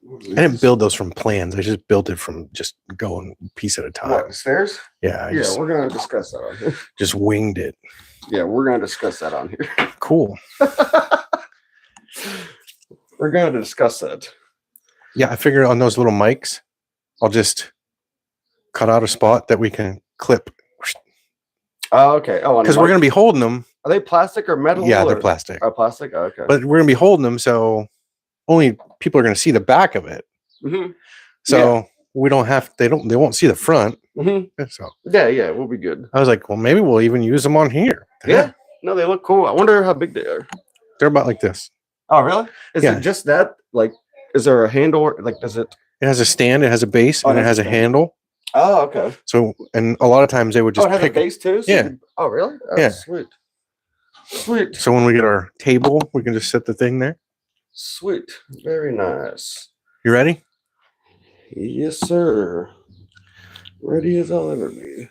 I didn't build those from plans. I just built it from just going a piece at a time. What, stairs? Yeah. We're going to discuss that on here. Just winged it. Yeah, we're going to discuss that on here. Cool. We're going to discuss that. Yeah, I figured on those little mics, I'll just cut out a spot that we can clip. Oh, okay. Oh, because we're going to be holding them. Are they plastic or metal? Yeah, they're plastic. Oh, plastic? Oh, okay. But we're going to be holding them, so only people are going to see the back of it. Mm-hmm. So we don't have, they won't see the front. Mm-hmm. So yeah, we'll be good. I was like, well, maybe we'll even use them on here. Yeah. No, they look cool. I wonder how big they are. They're about like this. Oh, really? Is it just that? Like, is there a handle? Like, does it? It has a stand, it has a base, and it has a handle. Oh, okay. So, and a lot of times they would just it has pick a base too? So yeah. Oh, really? Oh, yeah. Sweet. So when we get our table, we can just set the thing there. Sweet. Very nice. You ready? Yes, sir. Ready as I'll ever be.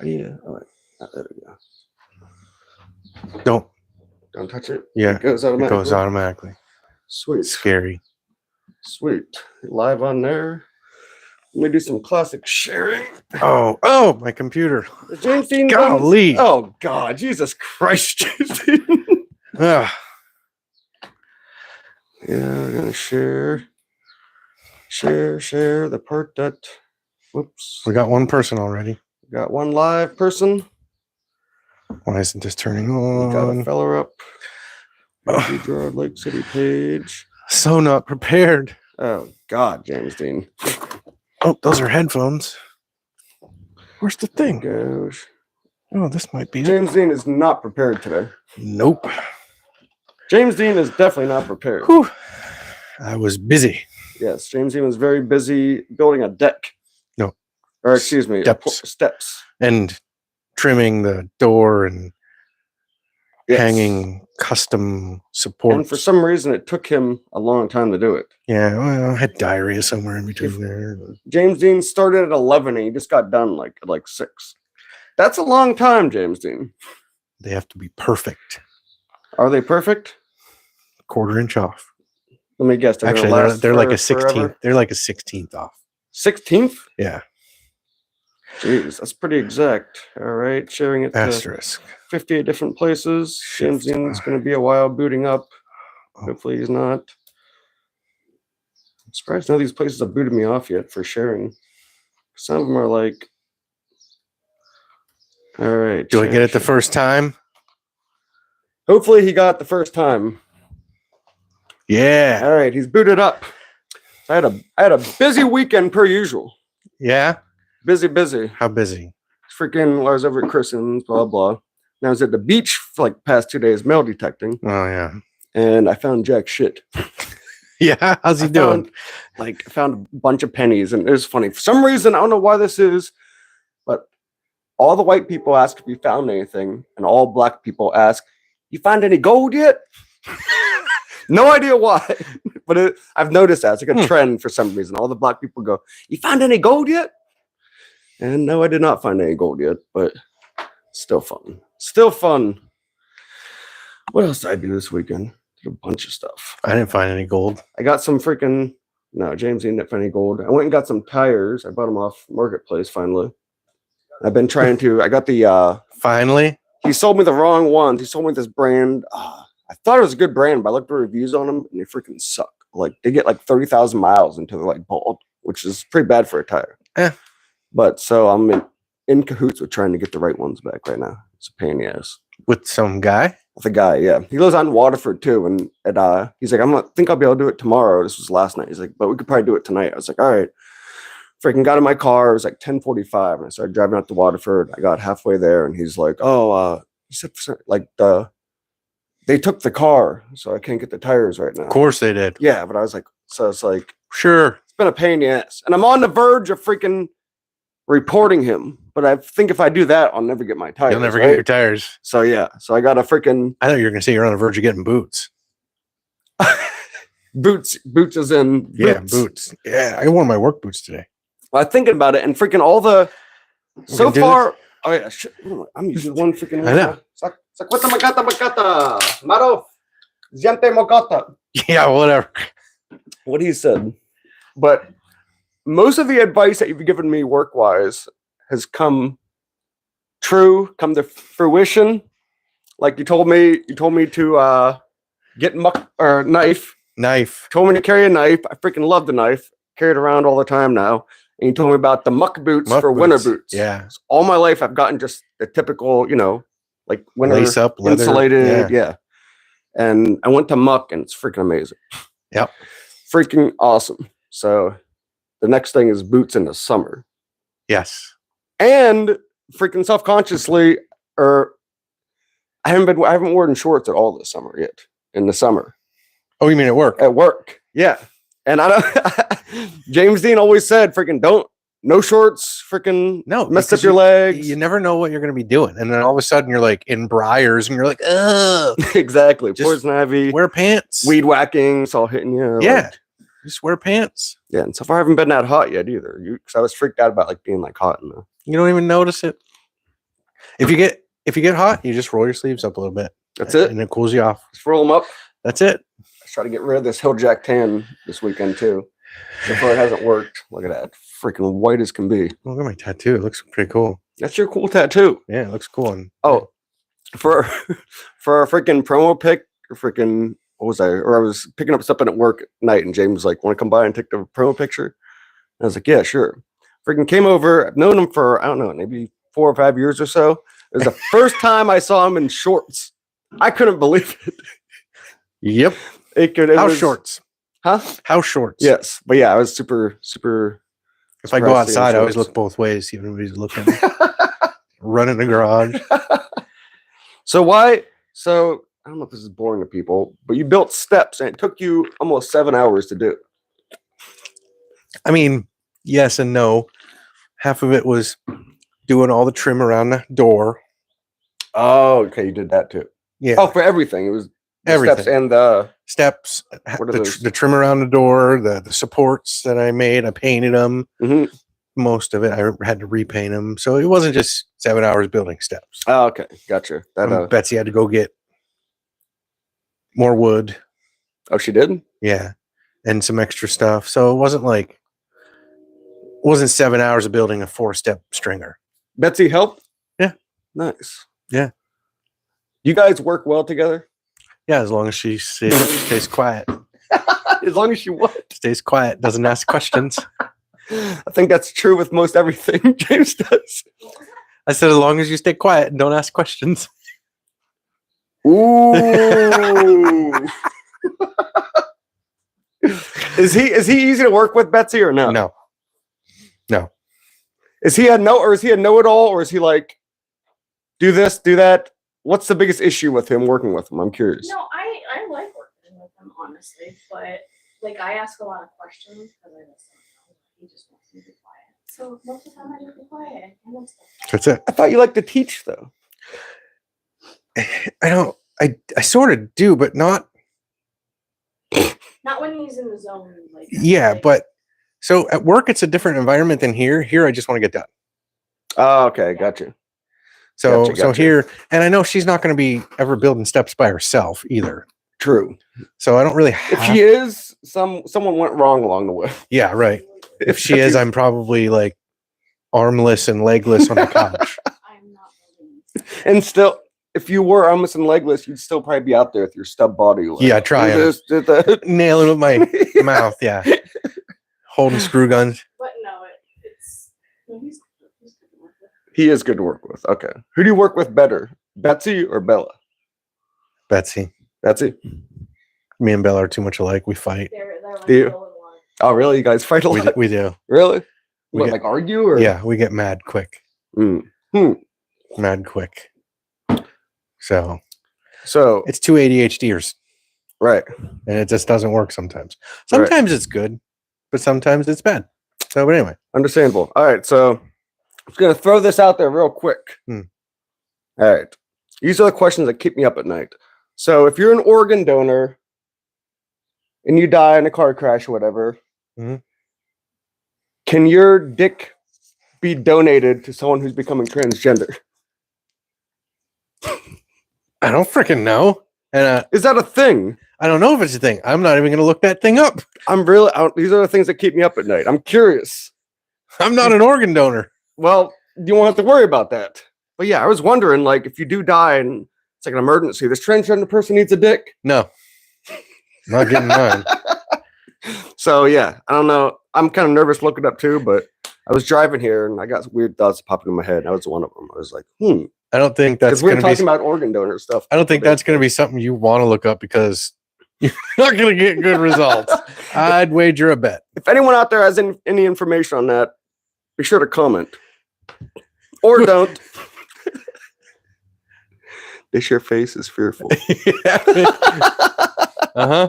Yeah. All right. There we go. Don't touch it. Yeah. It goes automatically. Sweet. Scary. Sweet. Live on there. Let me do some classic sharing. Oh, my computer. James Dean. Golly. Oh, God. Jesus Christ, James Dean. Yeah, we're going to share the part that, whoops. We got one person already. We got one live person. Why isn't this turning on? We got a fella up. Gerard Lake City page. So not prepared. Oh, God, James Dean. Oh, those are headphones. Where's the thing? Gosh. Oh, this might be James Dean is not prepared today. Nope. James Dean is definitely not prepared. Whew. I was busy. Yes, James Dean was very busy building a deck. No. Or excuse me, steps. And trimming the door and hanging custom support. And for some reason, it took him a long time to do it. Yeah, well, I had diarrhea somewhere in between there. James Dean started at 11 and he just got done like 6. That's a long time, James Dean. They have to be perfect. Are they perfect? Quarter inch off. Let me guess. Actually, they're like a 16th. Forever? They're like a 16th off. 16th? Yeah. Jeez, that's pretty exact. All right, sharing it Asterisk. to 58 different places. James Dean's going to be a while booting up. Hopefully he's not. I'm surprised none of these places have booted me off yet for sharing. Some of them are like, all right. Do I get it the first time? Hopefully he got it the first time. Yeah. All right, he's booted up. I had a busy weekend per usual. Yeah. Busy. How busy? Freaking, I was over at Christen's, blah, blah. And I was at the beach for like the past 2 days mail detecting. Oh, yeah. And I found jack shit. Yeah? How's he doing? I found a bunch of pennies. And it was funny. For some reason, I don't know why this is, but all the white people ask if you found anything. And all black people ask, you find any gold yet? No idea why. But I've noticed that. It's like a trend for some reason. All the black people go, you find any gold yet? And no, I did not find any gold yet, but still fun. What else did I do this weekend? Did a bunch of stuff. I didn't find any gold. I got some no, James didn't find any gold. I went and got some tires. I bought them off Marketplace finally. I've been trying to, I got the, finally? He sold me the wrong ones. He sold me this brand. I thought it was a good brand, but I looked at the reviews on them and they freaking suck. Like they get like 30,000 miles until they're like bald, which is pretty bad for a tire. But so I'm in cahoots with trying to get the right ones back right now. It's a pain in the ass. With some guy? With a guy, yeah. He lives out in Waterford too. And he's like, I think I'll be able to do it tomorrow. This was last night. He's like, but we could probably do it tonight. I was like, all right. Freaking got in my car. It was like 10:45. And I started driving out to Waterford. I got halfway there and he's like, he said like they took the car, so I can't get the tires right now. Of course they did. Yeah, but I was like, so it's like, sure. It's been a pain in the ass. And I'm on the verge of freaking reporting him. But I think if I do that, I'll never get my tires. You'll never get your tires. So yeah. So I got a freaking I thought you were gonna say you're on the verge of getting boots. Boots as in boots. Yeah, boots. Yeah, I wore my work boots today. Well, I'm thinking about it and freaking all the so far. Oh yeah, I'm using one freaking. I know. Sakwata makata makata. Maro. Gente mogata. Yeah, whatever. What he said. But most of the advice that you've given me work-wise has come to fruition. Like you told me to get muck or knife. Knife. Told me to carry a knife. I freaking love the knife. Carry it around all the time now. And you told me about the muck boots Muck for boots. winter boots. Yeah. So all my life I've gotten just the typical, like winter Lace up, leather. insulated. Yeah. And I went to muck and it's freaking amazing. Yep. Freaking awesome. So the next thing is boots in the summer. Yes. And freaking self-consciously, I haven't worn shorts at all this summer yet. In the summer. Oh, you mean at work? At work. Yeah. And I don't James Dean always said freaking no shorts, freaking mess up your legs. You never know what you're going to be doing. And then all of a sudden you're like in briars and you're like, ugh. Exactly. Just poison ivy. Wear pants. Weed whacking. It's all hitting you. Yeah. Like, just wear pants. yeah. And so far I haven't been that hot yet either. Because I was freaked out about like being like hot in the. You don't even notice it. If you get hot, you just roll your sleeves up a little bit. That's it. And it cools you off. Just roll them up. That's it. I try to get rid of this Hill Jack tan this weekend too. So far it hasn't worked. Look at that. Freaking white as can be. Look at my tattoo. It looks pretty cool. That's your cool tattoo. Yeah, it looks cool. And oh, for a freaking promo pic, freaking what was I? Or I was picking up something at work at night, and James was like, "Want to come by and take the promo picture?" And I was like, "Yeah, sure." Freaking came over. I've known him for I don't know, maybe 4 or 5 years or so. It was the first time I saw him in shorts. I couldn't believe it. Yep. House shorts. Huh? House shorts. Yes. But yeah, I was super. If I go outside, I always look both ways, see if anybody's looking. Run in the garage. So why? So I don't know if this is boring to people, but you built steps and it took you almost 7 hours to do. I mean, yes and no. Half of it was doing all the trim around the door. Oh, okay. You did that too. Yeah. Oh, for everything. It was the everything. steps and the steps, What are those? the trim around the door, the supports that I made. I painted them. Mhm. Most of it, I had to repaint them. So it wasn't just 7 hours building steps. Oh, okay. Gotcha. That Betsy had to go get more wood. Oh, she did? Yeah. And some extra stuff. So it wasn't 7 hours of building a 4-step stringer. Betsy helped? Yeah. Nice. Yeah. You guys work well together? Yeah, as long as she stays quiet. As long as she what? Stays quiet, doesn't ask questions. I think that's true with most everything James does. I said, as long as you stay quiet and don't ask questions. Ooh. Is he easy to work with, Betsy, or no? No. Is he a know-it-all, or is he like, do this, do that? What's the biggest issue with him working with him? I'm curious. No, I like working with him, honestly, but like I ask a lot of questions because I just don't know. He just wants me to be quiet. So most of the time I just be quiet. That's it. I thought you liked to teach, though. I sort of do, but not. Not when he's in the zone. Like Yeah, like, but so at work, it's a different environment than here. Here, I just want to get done. Oh, okay. Gotcha. So Gotcha. here, and I know she's not going to be ever building steps by herself either. True. So I don't really have. If she is, someone went wrong along the way. Yeah, right. If she is, I'm probably like armless and legless on the couch. I'm not building. And still, if you were armless and legless, you'd still probably be out there with your stub body. Like, Yeah, trying do this, do that. Nailing with my mouth. Yeah, holding screw guns. But no, it's no, he's good to work with. He is good to work with. Okay. Who do you work with better, Betsy or Bella? Betsy, Betsy. me and Bella are too much alike. We fight. They're like Do you? Bill and Lon. Oh, really? You guys fight a lot? We do. Really? We What, get- like argue or? Yeah, we get mad quick. Mm. Mad quick. So So it's two ADHDers, right. and it just doesn't work sometimes. Sometimes it's good, but sometimes it's bad. So, but anyway, Understandable. All right, so I'm just gonna throw this out there real quick. Hmm. All right. These are the questions that keep me up at night. So if you're an organ donor and you die in a car crash or whatever, Mhm. can your dick be donated to someone who's becoming transgender? I don't freaking know. And Is that a thing? I don't know if it's a thing. I'm not even going to look that thing up. These are the things that keep me up at night. I'm curious. I'm not an organ donor. Well, you won't have to worry about that. But yeah, I was wondering, like, if you do die and it's like an emergency, this transgender person needs a dick. No, not getting mine. So yeah, I don't know. I'm kind of nervous looking up too, but I was driving here and I got weird thoughts popping in my head. That was one of them. I was like, I don't think that's because we're going to talking be. about organ donor stuff. I don't think that's going to be something you want to look up because you're not going to get good results. I'd wager a bet. If anyone out there has any information on that, be sure to comment. Or don't. This your face is fearful. Uh-huh.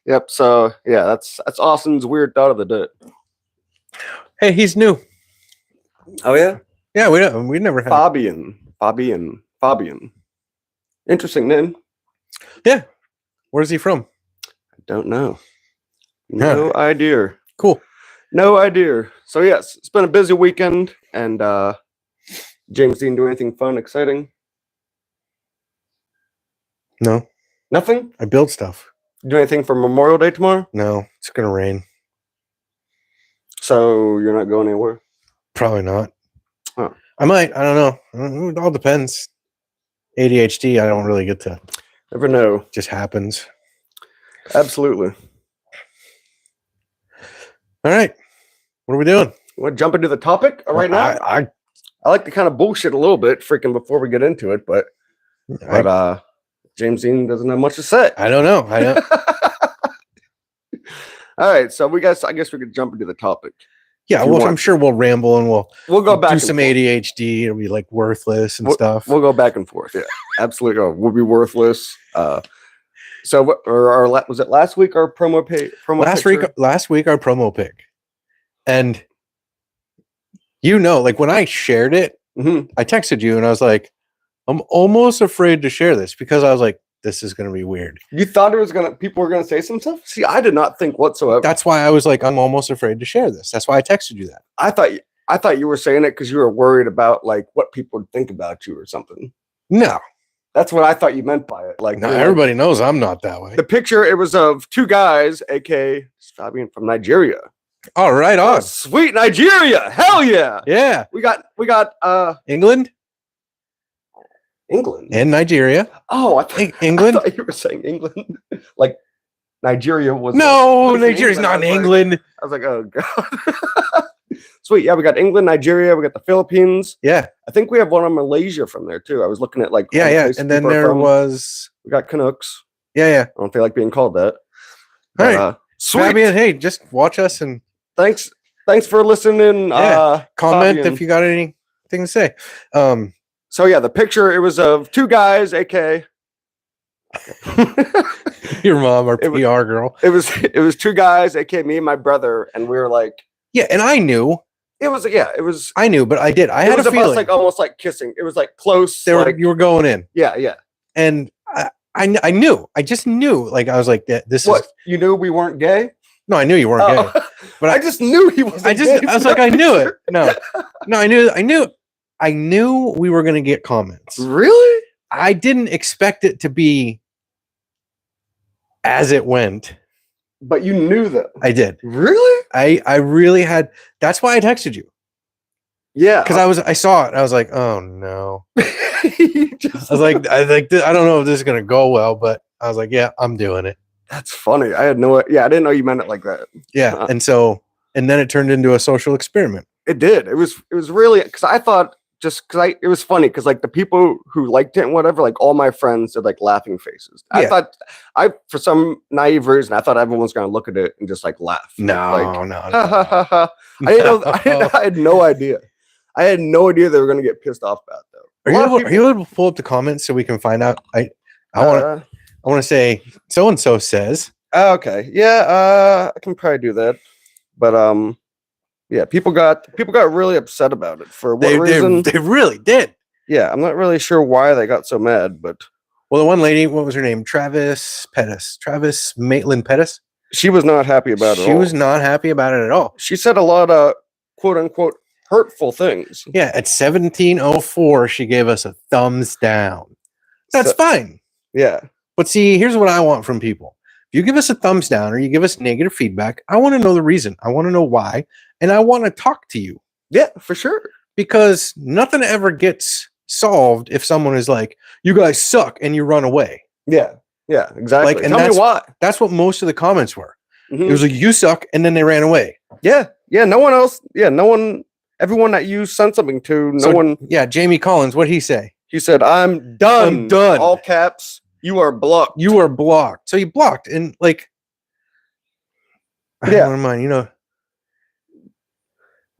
Yep. So yeah, that's Austin's weird thought of the day. Hey, he's new. Oh yeah, Yeah, we never had. Fabian. Interesting name. Yeah. Where's he from? I don't know. No idea. Cool. No idea. So yes, it's been a busy weekend. And James Dean, do anything fun, exciting? No, Nothing. I build stuff. Do anything for Memorial Day tomorrow? No, it's going to rain. So you're not going anywhere? Probably not. Huh. I might. I don't know. It all depends. ADHD, I don't really get to. Never know. It just happens. Absolutely. All right. What are we doing? You want to jump into the topic right now? I like to kind of bullshit a little bit, freaking before we get into it, but James Dean doesn't have much to say. I don't know. I know. All right, so I guess we could jump into the topic. Yeah, well, I'm sure we'll ramble and we'll go back do and some forth. ADHD. It'll be like worthless and stuff. We'll go back and forth. Yeah, absolutely. Oh, we'll be worthless. So was it last week our promo last week our promo pick, and like when I shared it, I texted you and I was like, I'm almost afraid to share this because I was like, this is going to be weird. You thought people were gonna say some stuff? See, I did not think whatsoever. That's why I was like, I'm almost afraid to share this. That's why I texted you that. I thought you were saying it because you were worried about like what people would think about you or something. No, that's what I thought you meant by it. Like, no, everybody knows I'm not that way. The picture, it was of two guys, aka Fabian from Nigeria. All right, on. Oh, sweet Nigeria, hell yeah, yeah. We got England and Nigeria. Oh, I think England. I thought you were saying England, like Nigeria was. No, Nigeria's not in England. I was like, oh god. Sweet, yeah, we got England, Nigeria, we got the Philippines. Yeah, I think we have one on Malaysia from there too. I was looking at like and then there was we got Canucks. Yeah. I don't feel like being called that. All right, sweet. Fabian, hey, just watch us and thanks for listening. Comment Fabian. if you got anything to say. So yeah, the picture, it was of two guys, aka your mom, our PR girl. It was two guys, aka me and my brother, and we were like, yeah, and I knew. I knew, but I had a feeling. Like almost like kissing. It was like close. You were going in. Yeah. And I knew. I just knew. Like I was like, this what? Is. You knew we weren't gay? No, I knew you weren't gay. But I just knew he wasn't gay. I was like, I knew it. No, I knew we were gonna get comments. Really? I didn't expect it to be as it went. But you knew that. I did. Really? I really had. That's why I texted you. Yeah, because I saw it. And I was like, oh no. I don't know if this is gonna go well, but I was like, yeah, I'm doing it. That's funny. I didn't know you meant it like that. Yeah, and then it turned into a social experiment. It did. It was really because I thought it was funny because like the people who liked it and whatever, like all my friends did like laughing faces. Yeah. For some naive reason, I thought everyone's gonna look at it and just like laugh. No. I didn't know. I had no idea. I had no idea they were gonna get pissed off about it, though. Are you able to pull up the comments so we can find out? I want to say so and so says. Okay. Yeah. I can probably do that, but yeah, people got really upset about it for what reason? They really did. Yeah, I'm not really sure why they got so mad, but well, the one lady, what was her name? Travis Maitland Pettis. She was not happy about it. She was not happy about it at all. She said a lot of quote unquote hurtful things. Yeah, at 17:04, she gave us a thumbs down. That's fine. Yeah. But see, here's what I want from people. If you give us a thumbs down or you give us negative feedback, I want to know the reason. I want to know why. And I want to talk to you. Yeah, for sure. Because nothing ever gets solved if someone is like, you guys suck, and you run away. Yeah, exactly. Like, and Tell me why. That's what most of the comments were. Mhm. It was like, you suck, and then they ran away. Yeah. No one else. Yeah, no one. Everyone that you sent something to, no one. Yeah, Jamie Collins, what'd he say? He said, "I'm done. I'm done. All caps. You are blocked. You are blocked." So you blocked, and like, I don't mind, you know.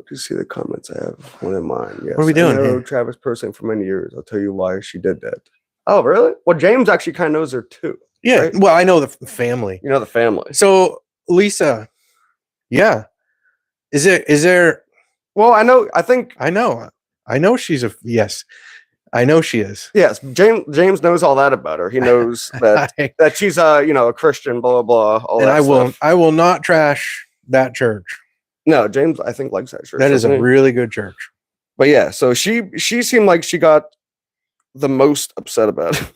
You see the comments I have one in mind. Yes. What are we doing I know here? Travis personally for many years. I'll tell you why she did that. Oh, really? Well, James actually kind of knows her too. Yeah. Right? Well, I know the family. You know the family. So Lisa, yeah. Is there? Well, I know. I know she's a yes. I know she is. Yes, James knows all that about her. He knows that that she's a Christian, blah blah blah. All and that stuff. I will not trash that church. No, James, I think likes that church. That is a doesn't he? really good church. But yeah, so she seemed like she got the most upset about it.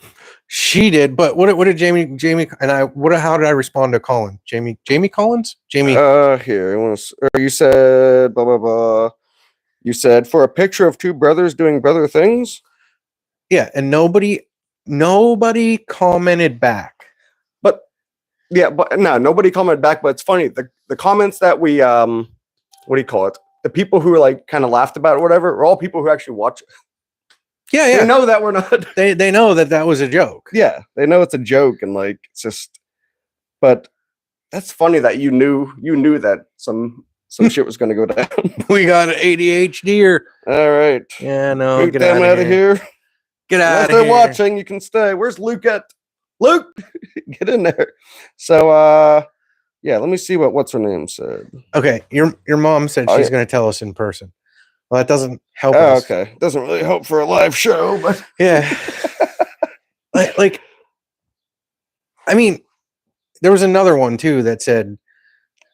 She did, but what did Jamie and I how did I respond to Colin? Jamie Collins? Jamie. Here, you said blah blah blah. You said for a picture of two brothers doing brother things. Yeah, and nobody commented back. But nobody commented back. But it's funny, the comments that we what do you call it? The people who were like kind of laughed about it or whatever are all people who actually watch it. Yeah. They know that we're not. They know that was a joke. Yeah, they know it's a joke and like it's just. But that's funny that you knew that some shit was going to go down. We got an ADHD. All right. Yeah, no. Get them out of here. Get out If of they're here. watching, you can stay. Where's Luke at? Luke, get in there. So, yeah, let me see what's her name said. Okay, your mom said she's going to tell us in person. Well, that doesn't help us. Okay, doesn't really help for a live show, but yeah. like, I mean, there was another one too that said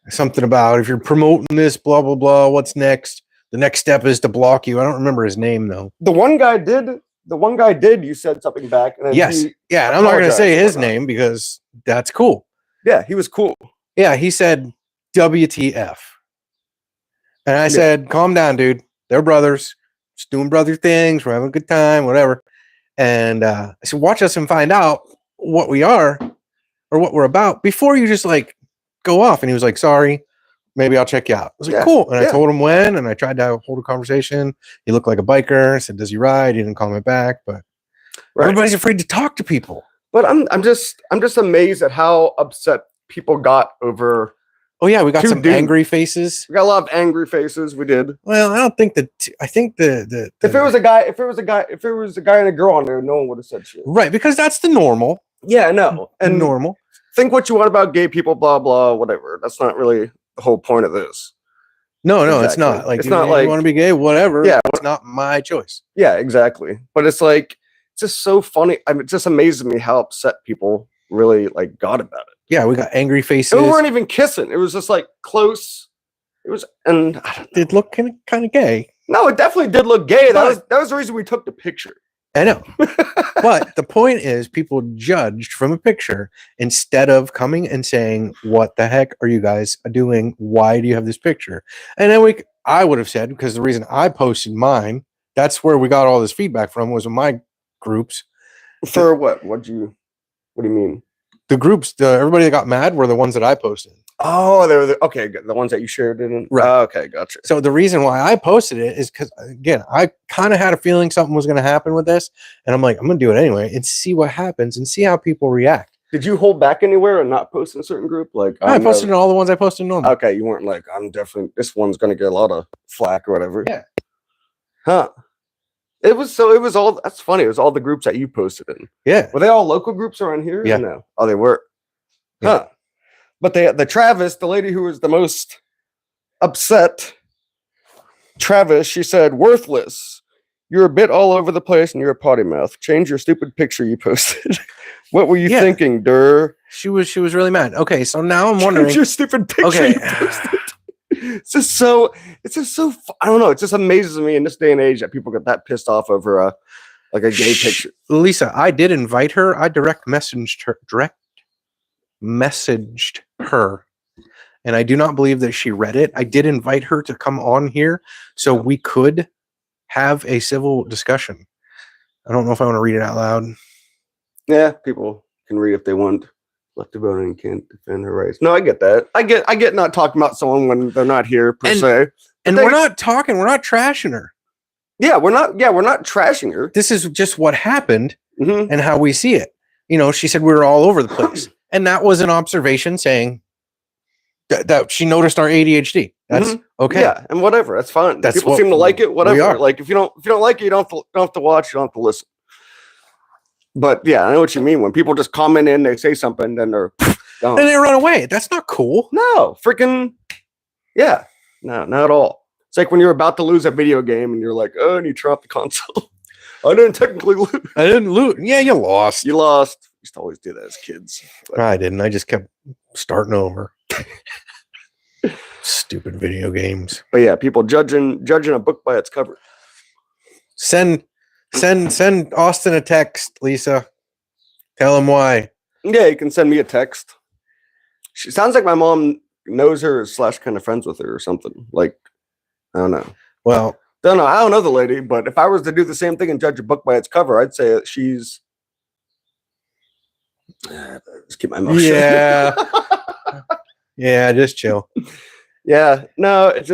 something about if you're promoting this, blah blah blah. What's next? The next step is to block you. I don't remember his name though. The one guy did. You said something back. And then yes. Yeah, and I'm not going to say his name because that's cool. Yeah, he was cool. Yeah, he said WTF. And I said, calm down, dude. They're brothers. Just doing brother things. We're having a good time, whatever. And I said, watch us and find out what we are or what we're about before you just like go off. And he was like, sorry, maybe I'll check you out. I was like, cool. And I told him when, and I tried to hold a conversation. He looked like a biker. I said, does he ride? He didn't call me back, but everybody's afraid to talk to people. But I'm just amazed at how upset people got over. Oh yeah, we got some angry faces. We got a lot of angry faces. We did. Well, I don't think that. I think the if it was a guy and a girl on there, no one would have said shit. Right, because that's the normal. Yeah, no, and normal. Think what you want about gay people, blah blah, whatever. That's not really the whole point of this. No, it's not. Like it's not like you want to be gay, whatever. Yeah, it's not my choice. Yeah, exactly. But it's like it's just so funny. I mean, it just amazes me how upset people really like got about it. Yeah, we got angry faces. And we weren't even kissing. It was just like close. It was, and it looked kind of gay. No, it definitely did look gay. That was the reason we took the picture. I know. But the point is, people judged from a picture instead of coming and saying, what the heck are you guys doing? Why do you have this picture? And then I would have said, because the reason I posted mine, that's where we got all this feedback from, was in my groups. For what? What do you mean? The groups, everybody that got mad were the ones that I posted. Oh, they were okay. The ones that you shared didn't. Right. Oh, okay, gotcha. So the reason why I posted it is because, again, I kind of had a feeling something was going to happen with this, and I'm like, I'm going to do it anyway and see what happens and see how people react. Did you hold back anywhere and not post in a certain group? Like I posted in all the ones I posted normally. Okay, you weren't like, I'm definitely this one's going to get a lot of flack or whatever. Yeah. Huh. It was all. That's funny. It was all the groups that you posted in. Yeah. Were they all local groups around here? Yeah. Or no. Oh, they were. Yeah. Huh. But the Travis, the lady who was the most upset, Travis, she said, worthless. You're a bit all over the place and you're a potty mouth. Change your stupid picture you posted. What were you thinking, Durr? She was really mad. Okay, so now I'm wondering. Change your stupid picture you posted. It's just so I don't know. It just amazes me in this day and age that people get that pissed off over Like a gay picture. Lisa, I did invite her. I direct messaged her. And I do not believe that she read it. I did invite her to come on here so we could have a civil discussion. I don't know if I want to read it out loud. Yeah, people can read if they want. Left to vote and can't defend her rights. No, I get that. I get not talking about someone when they're not here per se. And we're not trashing her. Yeah, we're not trashing her. This is just what happened Mm-hmm. and how we see it. You know, she said we were all over the place. And that was an observation saying that she noticed our ADHD. That's okay. Yeah, and whatever. That's fine. That's People what seem to like it. we Whatever. are. Like if you don't like it, you don't have to watch. You don't have to listen. But yeah, I know what you mean. When people just comment in, they say something, then they're gone. And they run away. That's not cool. No, freaking, yeah, no, not at all. It's like when you're about to lose a video game and you're like, oh, and you turn off the console. I didn't technically lose. I didn't lose. Yeah, you lost. You lost. We used to always do that as kids. But I didn't. I just kept starting over. Stupid video games. yeah, people judging a book by its cover. Send Austin a text, Lisa. Tell him why. Yeah, you can send me a text. She sounds like my mom knows her / kind of friends with her or something. Like, I don't know. Well, I don't know the lady, but if I was to do the same thing and judge a book by its cover, I'd say that she's. Just keep my mouth shut. yeah. Yeah, just chill. Yeah, no, it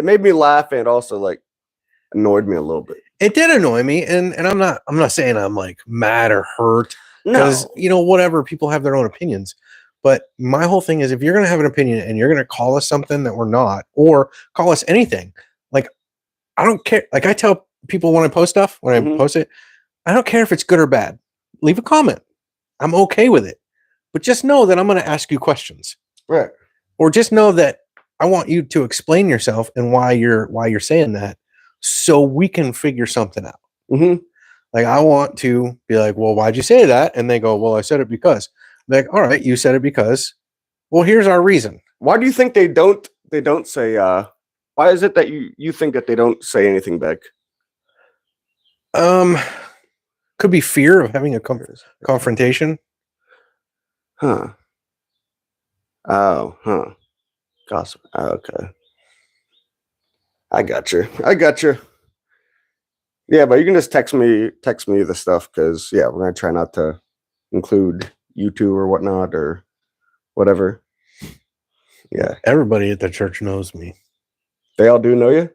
made me laugh and also like annoyed me a little bit. It did annoy me, and I'm not saying I'm like mad or hurt because No, whatever, people have their own opinions. But my whole thing is if you're gonna have an opinion and you're gonna call us something that we're not, or call us anything, like I don't care. Like I tell people when I post stuff, when I post it, I don't care if it's good or bad. Leave a comment. I'm okay with it. But just know that I'm gonna ask you questions. right. Or just know that I want you to explain yourself and why you're saying that, so we can figure something out. Mm-hmm. Like I want to be like, well, why'd you say that? And they go, well, I said it because. I'm like, all right, you said it because. Well, here's our reason. Why do you think they don't say? Why is it that you think that they don't say anything back? Could be fear of having a confrontation. Huh. Oh, huh. Gossip. Oh, okay. I got you. Yeah, but you can just text me the stuff because yeah, we're gonna try not to include YouTube or whatnot or whatever. Yeah, Everybody at the church knows me. they all do know you.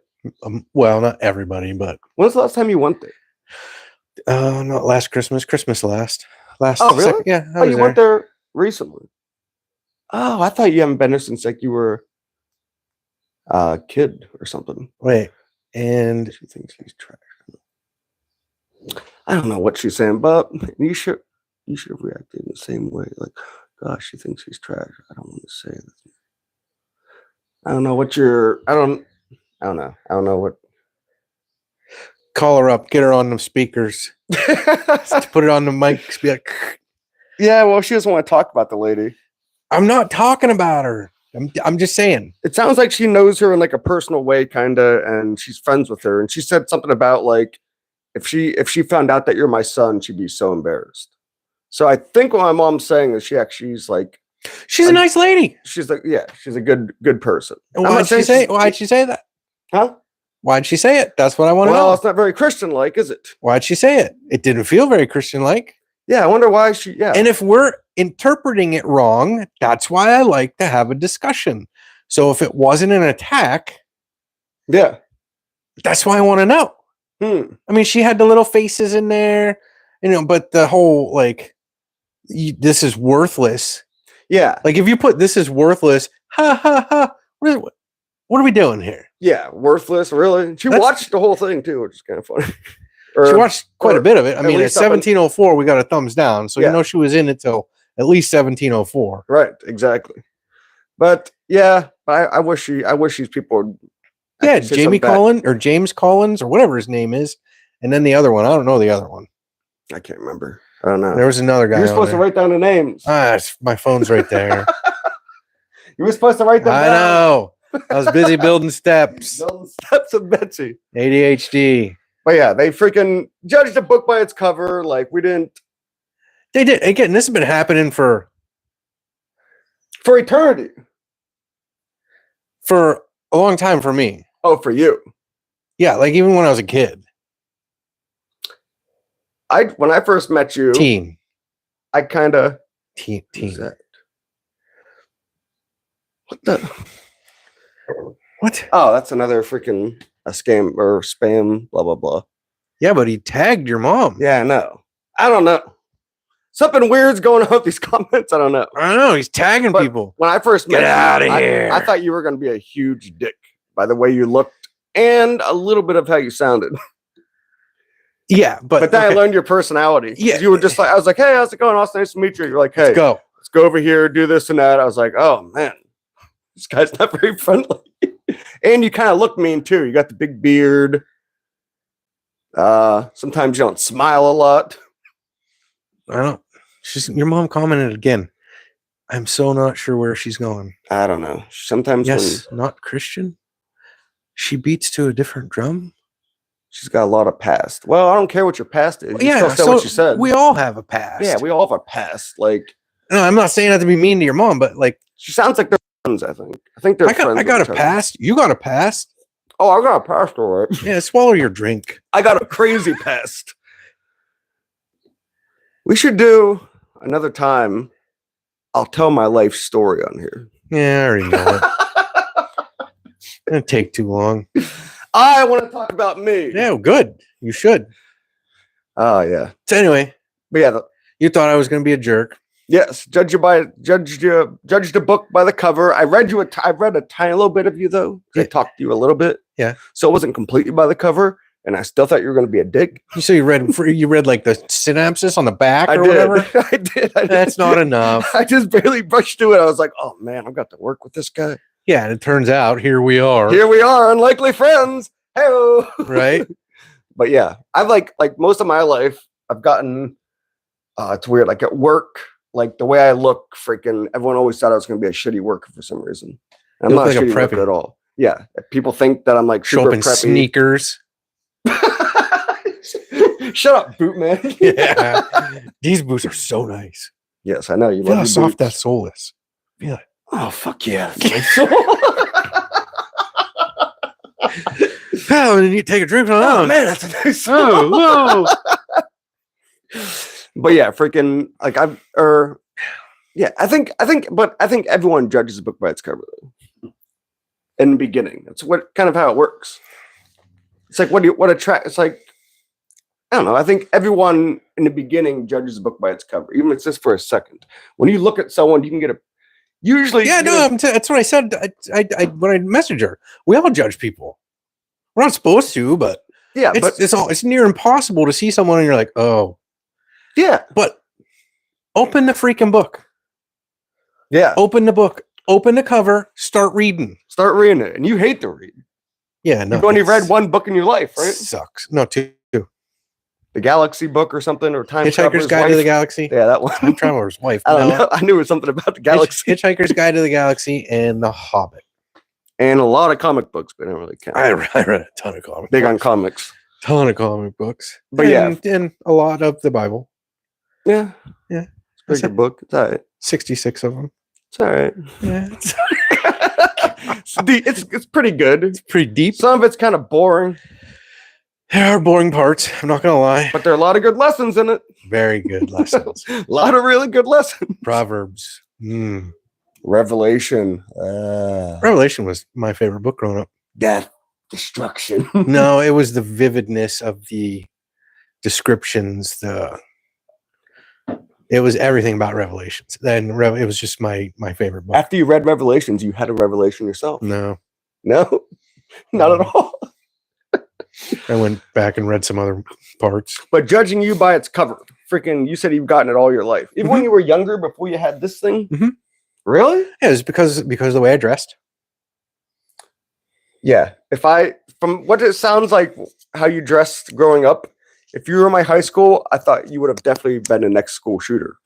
Well, not everybody, but When's the last time you went there? not last Christmas. Christmas last. Oh, really? Yeah. Oh, you went there recently. Oh, I thought you haven't been there since like you were a kid or something. Wait, and She thinks he's trash. I don't know what she's saying, but you should have reacted in the same way. Like, gosh, she thinks he's trash. I don't want to say this. I don't know what you're. I don't know. I don't know what. call her up, get her on the speakers, put it on the mic. Be like, Yeah, well, she doesn't want to talk about the lady. I'm not talking about her. I'm just saying. It sounds like she knows her in like a personal way, kind of, and she's friends with her. And she said something about like, if she found out that you're my son, she'd be so embarrassed. So I think what my mom's saying is she's like, She's a nice lady. she's like, yeah, she's a good person. And I'm not saying why'd she say that? Huh? Why'd she say it? That's what I want to Well, know. it's not very Christian-like, is it? Why'd she say it? It didn't feel very Christian-like. Yeah, I wonder why she. Yeah, And if we're interpreting it wrong, that's why I like to have a discussion. So if it wasn't an attack, yeah. that's why I want to know. I mean, she had the little faces in there, but the whole like, this is worthless. Yeah, Like if you put this is worthless, ha ha ha. What are we doing here? yeah, worthless. Really, she watched the whole thing too, which is kind of funny. She watched quite a bit of it. I at mean, at least up in- 1704, we got a thumbs down, so Yeah. she was in it till at least 1704. Right, exactly. But yeah, I wish these people would. Yeah, actually say Jamie something back. Collins or James Collins or whatever his name is, and then the other one. I don't know the other one. I can't remember. I don't know. There was another guy. You were supposed to write down the names. My phone's right there. You were supposed to write them I down. know. I was busy building steps. Building steps of Betsy. ADHD. But yeah, they freaking judged a book by its cover. Like we didn't. They did. Again, this has been happening for eternity. For a long time for me. Oh, for you. Yeah, like even when I was a kid. When I first met you, Teen. I kind of Teen. What the? What? Oh, that's another freaking a scam or spam. Blah blah blah. Yeah, but he tagged your mom. Yeah, no, I don't know. Something weird's going on with these comments. I don't know. I don't know. He's tagging But people. when I first met Get out of you, here. I thought you were going to be a huge dick by the way you looked and a little bit of how you sounded. Yeah, but then I learned your personality. Yeah. You were just like, I was like, hey, how's it going, Austin? Nice to meet you. You're like, hey, let's go over here, do this and that. I was like, oh man, this guy's not very friendly. And you kind of look mean too. You got the big beard. Sometimes you don't smile a lot. I don't. Your mom commented again. I'm so not sure where she's going. I don't know. Sometimes not Christian. She beats to a different drum. She's got a lot of past. Well, I don't care what your past is. You Yeah, still say what you said. We all have a past. Yeah, we all have a past. Like, no, I'm not saying that to be mean to your mom, but like, she sounds like they're friends. I think they're friends. I got a past. You got a past. Oh, I got a past, all right. Yeah, swallow your drink. I got a crazy past. We should do another time. I'll tell my life story on here. Yeah, I already know it. It'll take too long. I want to talk about me. Yeah, good. You should. Oh yeah. So anyway, but yeah, you thought I was going to be a jerk. Yes, judged the book by the cover. I read a tiny little bit of you though. I talked to you a little bit. Yeah. So it wasn't completely by the cover, and I still thought you were going to be a dick. So you read like the synopsis on the back or whatever. I did. That's not enough. I just barely brushed through it. I was like, oh man, I've got to work with this guy. Yeah, and it turns out here we are. Here we are, unlikely friends. Hey, right? But yeah, I've like most of my life, I've gotten. It's weird. Like at work. Like the way I look, freaking everyone always thought I was going to be a shitty worker for some reason. I'm not like a shitty worker at all. Yeah, people think that I'm like super preppy. Sneakers. Shut up, boot man. Yeah, these boots are so nice. Yes, I know you. Feel how soft that sole is. Feel it. Oh fuck yeah! Oh, and you take a drink from that. Oh man, that's a nice sole. Oh, whoa. But yeah, freaking like I think everyone judges a book by its cover though. In the beginning, that's what kind of how it works. It's like it's like I don't know. I think everyone in the beginning judges a book by its cover, even if it's just for a second. When you look at someone, you can get a usually. Yeah, no, that's what I said. I when I messaged her, we all judge people. We're not supposed to, but yeah, it's near impossible to see someone and you're like, oh. Yeah, but open the freaking book. Yeah, open the book, open the cover, start reading it, and you hate to read. Yeah, no, you've only read one book in your life, right? Sucks. No, two. The Galaxy book or something, or Time Hitchhiker's Guide to the Galaxy. Yeah, that one. Time Traveler's Wife. I don't know. I knew it was something about the Galaxy. Hitchhiker's Guide to the Galaxy and The Hobbit, and a lot of comic books, but I don't really count. I read a ton of comics. Big on comics. Ton of comic books, but and a lot of the Bible. Yeah. It's a pretty good book. It's all right. 66 of them. It's all right. Yeah. It's pretty good. It's pretty deep. Some of it's kind of boring. There are boring parts. I'm not going to lie. But there are a lot of good lessons in it. Very good lessons. A lot of really good lessons. Proverbs. Revelation. Revelation was my favorite book growing up. Death. Destruction. No, it was the vividness of the descriptions, it was everything about Revelations. Then it was just my favorite book. After you read Revelations, you had a revelation yourself. No, not at all. I went back and read some other parts. But judging you by its cover, freaking, you said you've gotten it all your life, even when you were younger, before you had this thing. Mm-hmm. Really? Yeah, it's because of the way I dressed. Yeah, from what it sounds like, how you dressed growing up. If you were in my high school, I thought you would have definitely been the next school shooter.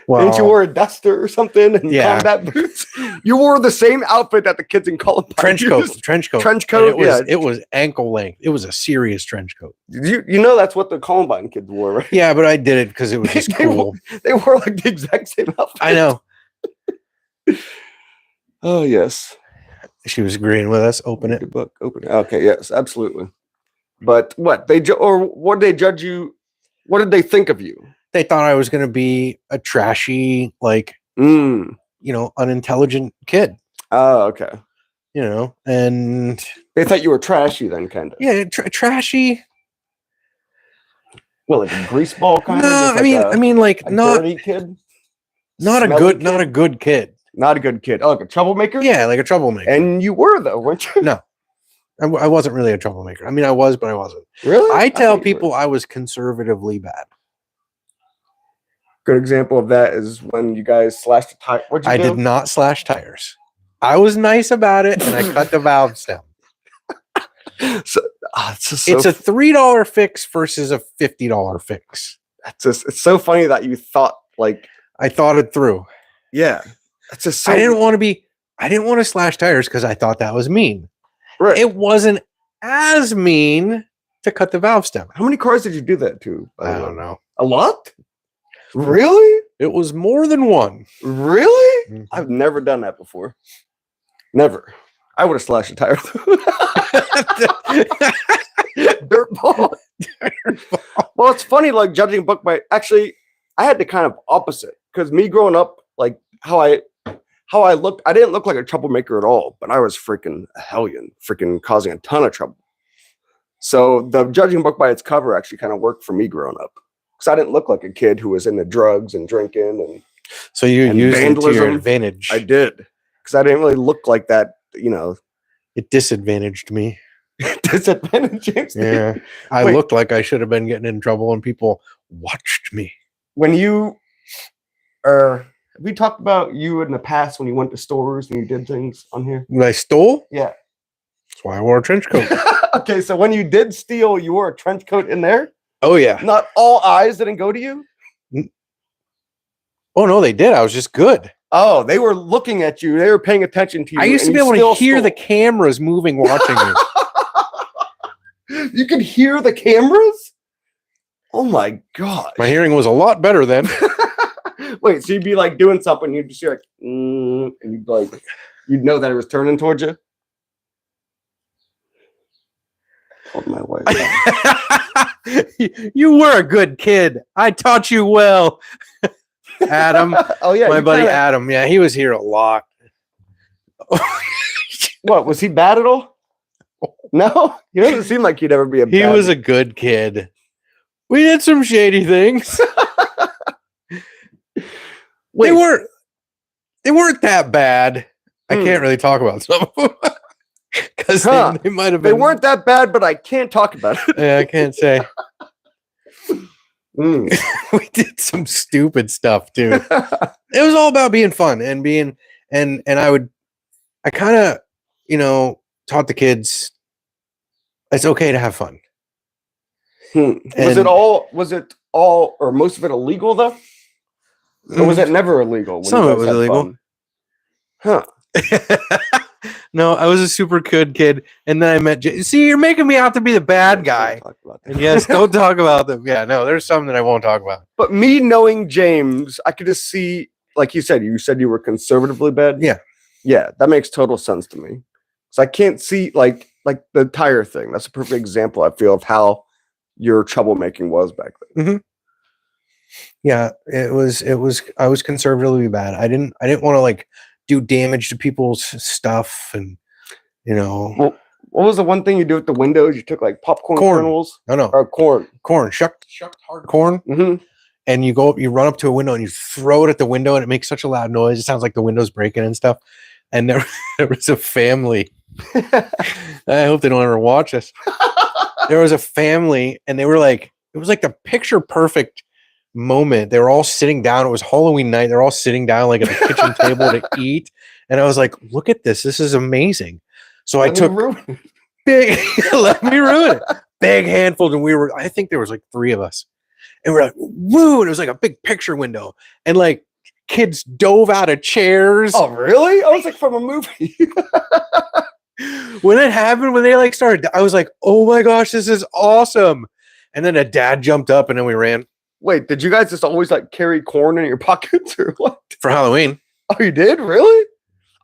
Well, Didn't you wear a duster or something and Yeah. combat boots? You wore the same outfit that the kids in Columbine trench coat. used. Trench coat. Trench And coat, yeah. It was ankle length. It was a serious trench coat. You know that's what the Columbine kids wore, right? Yeah, but I did it because it was just They cool. They wore like the exact same outfit. I know. Oh yes. She was agreeing with us. Open it. The book, open it. Okay, yes, absolutely. But what what did they judge you? What did they think of you? They thought I was going to be a trashy, like, unintelligent kid, Oh, okay. And They thought you were trashy then, kind of. yeah, trashy. Well, like a greaseball kind of. No, Just I mean, like a not dirty kid, not a Smelly good, kid? not a good kid. Not a good kid. Oh, like a troublemaker. Yeah, like a troublemaker. And you were though, weren't you? No, I wasn't really a troublemaker. I mean, I was, but I wasn't. Really? I tell thought you were. people I was conservatively bad. Good example of that is when you guys slashed a tire. What'd you I do? did not slash tires. I was nice about it, and I cut the valve stem. So, it's It's a $3 fix versus a $50 fix. it's so funny that you thought like, I thought it through. yeah, it's just so I didn't want to slash tires because I thought that was mean. right. It wasn't as mean to cut the valve stem. How many cars did you do that to? I don't know. A lot? Really? It was more than one. Really? Mhm. I've never done that before. Never. I would have slashed a tire. Dirt ball. Well, it's funny, like judging a book by. Actually, I had the kind of opposite because me growing up, like how I looked, I didn't look like a troublemaker at all, but I was freaking a hellion, freaking causing a ton of trouble. So the judging a book by its cover actually kind of worked for me growing up because I didn't look like a kid who was into drugs and drinking and. So you And used it to your vandalism. advantage. I did because I didn't really look like that, It disadvantaged me. disadvantage. James. Yeah. I Wait. looked like I should have been getting in trouble and people watched me. When you have we talked about you in the past when you went to stores and you did things on here? When I stole, Yeah. that's why I wore a trench coat. Okay, so when you did steal, you wore a trench coat in there. Oh, yeah. Not all eyes didn't go to you. Oh, no, they did. I was just good. Oh, they were looking at you. They were paying attention to you. I used to and be you able to still hear the stole. cameras moving, watching me. You could hear the cameras. Oh my god! My hearing was a lot better then. Wait, so you'd be like doing something, you'd just hear like, and you'd like, you'd know that it was turning towards you. Oh my wife. You were a good kid. I taught you well. Adam, Oh yeah, my you buddy kinda- Adam. Yeah, he was here a lot. What was he bad at all? No, he doesn't seem like he'd ever be a. He bad was a good kid. We did some shady things. Wait. They weren't that bad. I Hmm. can't really talk about some of them because Huh. they might have They been. weren't that bad, but I can't talk about it. Yeah, I can't say. Mm. We did some stupid stuff too. It was all about being fun and being and I kind of taught the kids it's okay to have fun. Was And- it all or most of it illegal though? Or was it never illegal? when Some you of it guys was had illegal. fun? Huh. No, I was a super good kid, and then I met. See, you're making me out to be the bad Don't guy. talk about that. And yes, don't talk about them. Yeah, no, there's some that I won't talk about. But me knowing James, I could just see, like you said you were conservatively bad. Yeah. Yeah, that makes total sense to me. So I can't see like the tire thing. That's a perfect example, I feel, of how your troublemaking was back then. Yeah, it was. I was conservatively bad. I didn't want to like do damage to people's stuff, and Well, what was the one thing you do with the windows? You took like popcorn Corn. kernels no or corn. shucked hard corn, Hmm. and you run up to a window and you throw it at the window, and it makes such a loud noise. It sounds like the window's breaking and stuff. And there was a family. I hope they don't ever watch us. There was a family, and they were like, it was like the picture perfect moment. They were all sitting down. It was Halloween night. They're all sitting down like at the kitchen table to eat. And I was like, look at this. This is amazing. So I took big, let me ruin it. Big handfuls. And I think there was like 3 of us. and we're like, woo, and it was like a big picture window, and like kids dove out of chairs. Oh, really? I was like from a movie. When it happened, when they like started, I was like, oh my gosh, this is awesome. And then a dad jumped up and then we ran Wait, did you guys just always like carry corn in your pockets or what? for Halloween. Oh, you did? Really?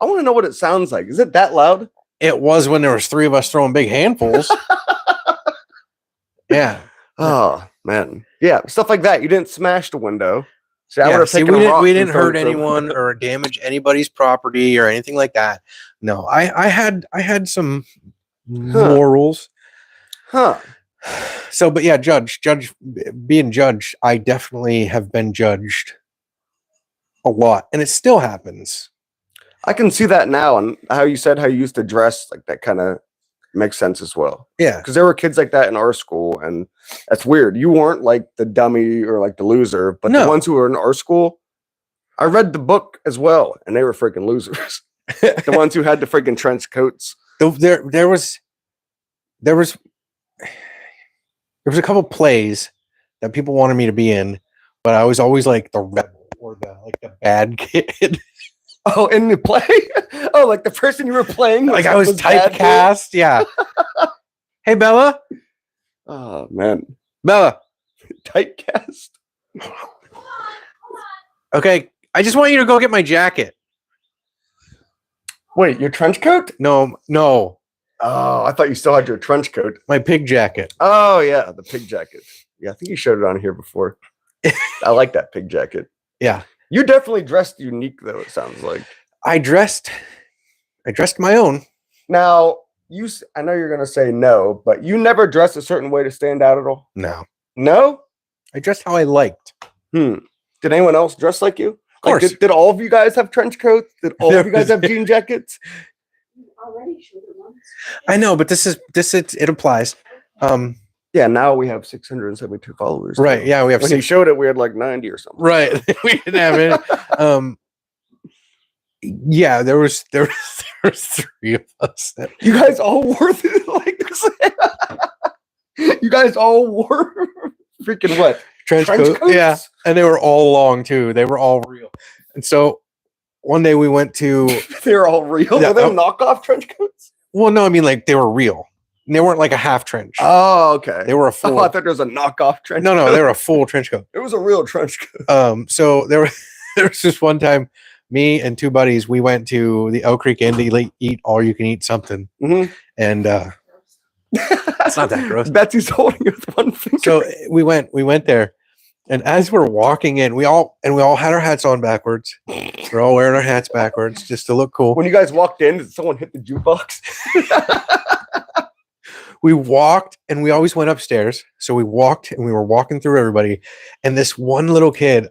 I want to know what it sounds like. Is it that loud? It was when there was 3 of us throwing big handfuls. Yeah. Oh, man. Yeah, stuff like that. You didn't smash the window. See, I would have taken we didn't hurt anyone or damage anybody's property or anything like that. No, I had some morals. Huh. So, but yeah, being judged, I definitely have been judged a lot, and it still happens. I can see that now, and how you said how you used to dress, like that kind of makes sense as well. Yeah, Because there were kids like that in our school, and that's weird. You weren't like the dummy or like the loser, but No. the ones who were in our school, I read the book as well, and they were freaking losers. The ones who had the freaking trench coats. there was a couple plays that people wanted me to be in, but I was always like the rebel or the bad kid. Oh, in the play? Oh, like the person you were playing? Like I was bad dude? typecast. Yeah. Hey, Bella. Oh, man. Bella. Typecast? Okay. I just want you to go get my jacket. Wait, your trench coat? No. Oh, I thought you still had your trench coat. My pig jacket. Oh, yeah, the pig jacket. Yeah, I think you showed it on here before. I like that pig jacket. Yeah. You definitely dressed unique, though, it sounds like. I dressed my own. Now, I know you're going to say no, but you never dressed a certain way to stand out at all? No. No? I dressed how I liked. Did anyone else dress like you? Of course. Like, did all of you guys have trench coats? Did all of you guys have jean jackets? Already showed it once. I know, but it applies. Yeah, now we have 672 followers. Right. Yeah, we have When he showed it, we had like 90 or something. right. We didn't have it. Yeah, there was 3 of us. You guys all wore like this. You guys all wore freaking what? Trench Trench coat. Yeah, coats? and they were all long too. They were all real. And so one day we went to. They're all real. Yeah, Were they knockoff trench coats? Well, no, I mean like they were real. And they weren't like a half trench. Oh, okay. They were a full. Oh, I thought there was a knockoff trench. No, coat. they were a full trench coat. It was a real trench coat. So there was this one time, me and 2 buddies, we went to the Oak Creek Inn to eat all you can eat something, and it's not that gross. Betsy's holding it with one finger. So we went there, and as we're walking in, we all had our hats on backwards. We're all wearing our hats backwards just to look cool. When you guys walked in, did someone hit the jukebox? We walked, and we always went upstairs. So we walked, and we were walking through everybody, and this one little kid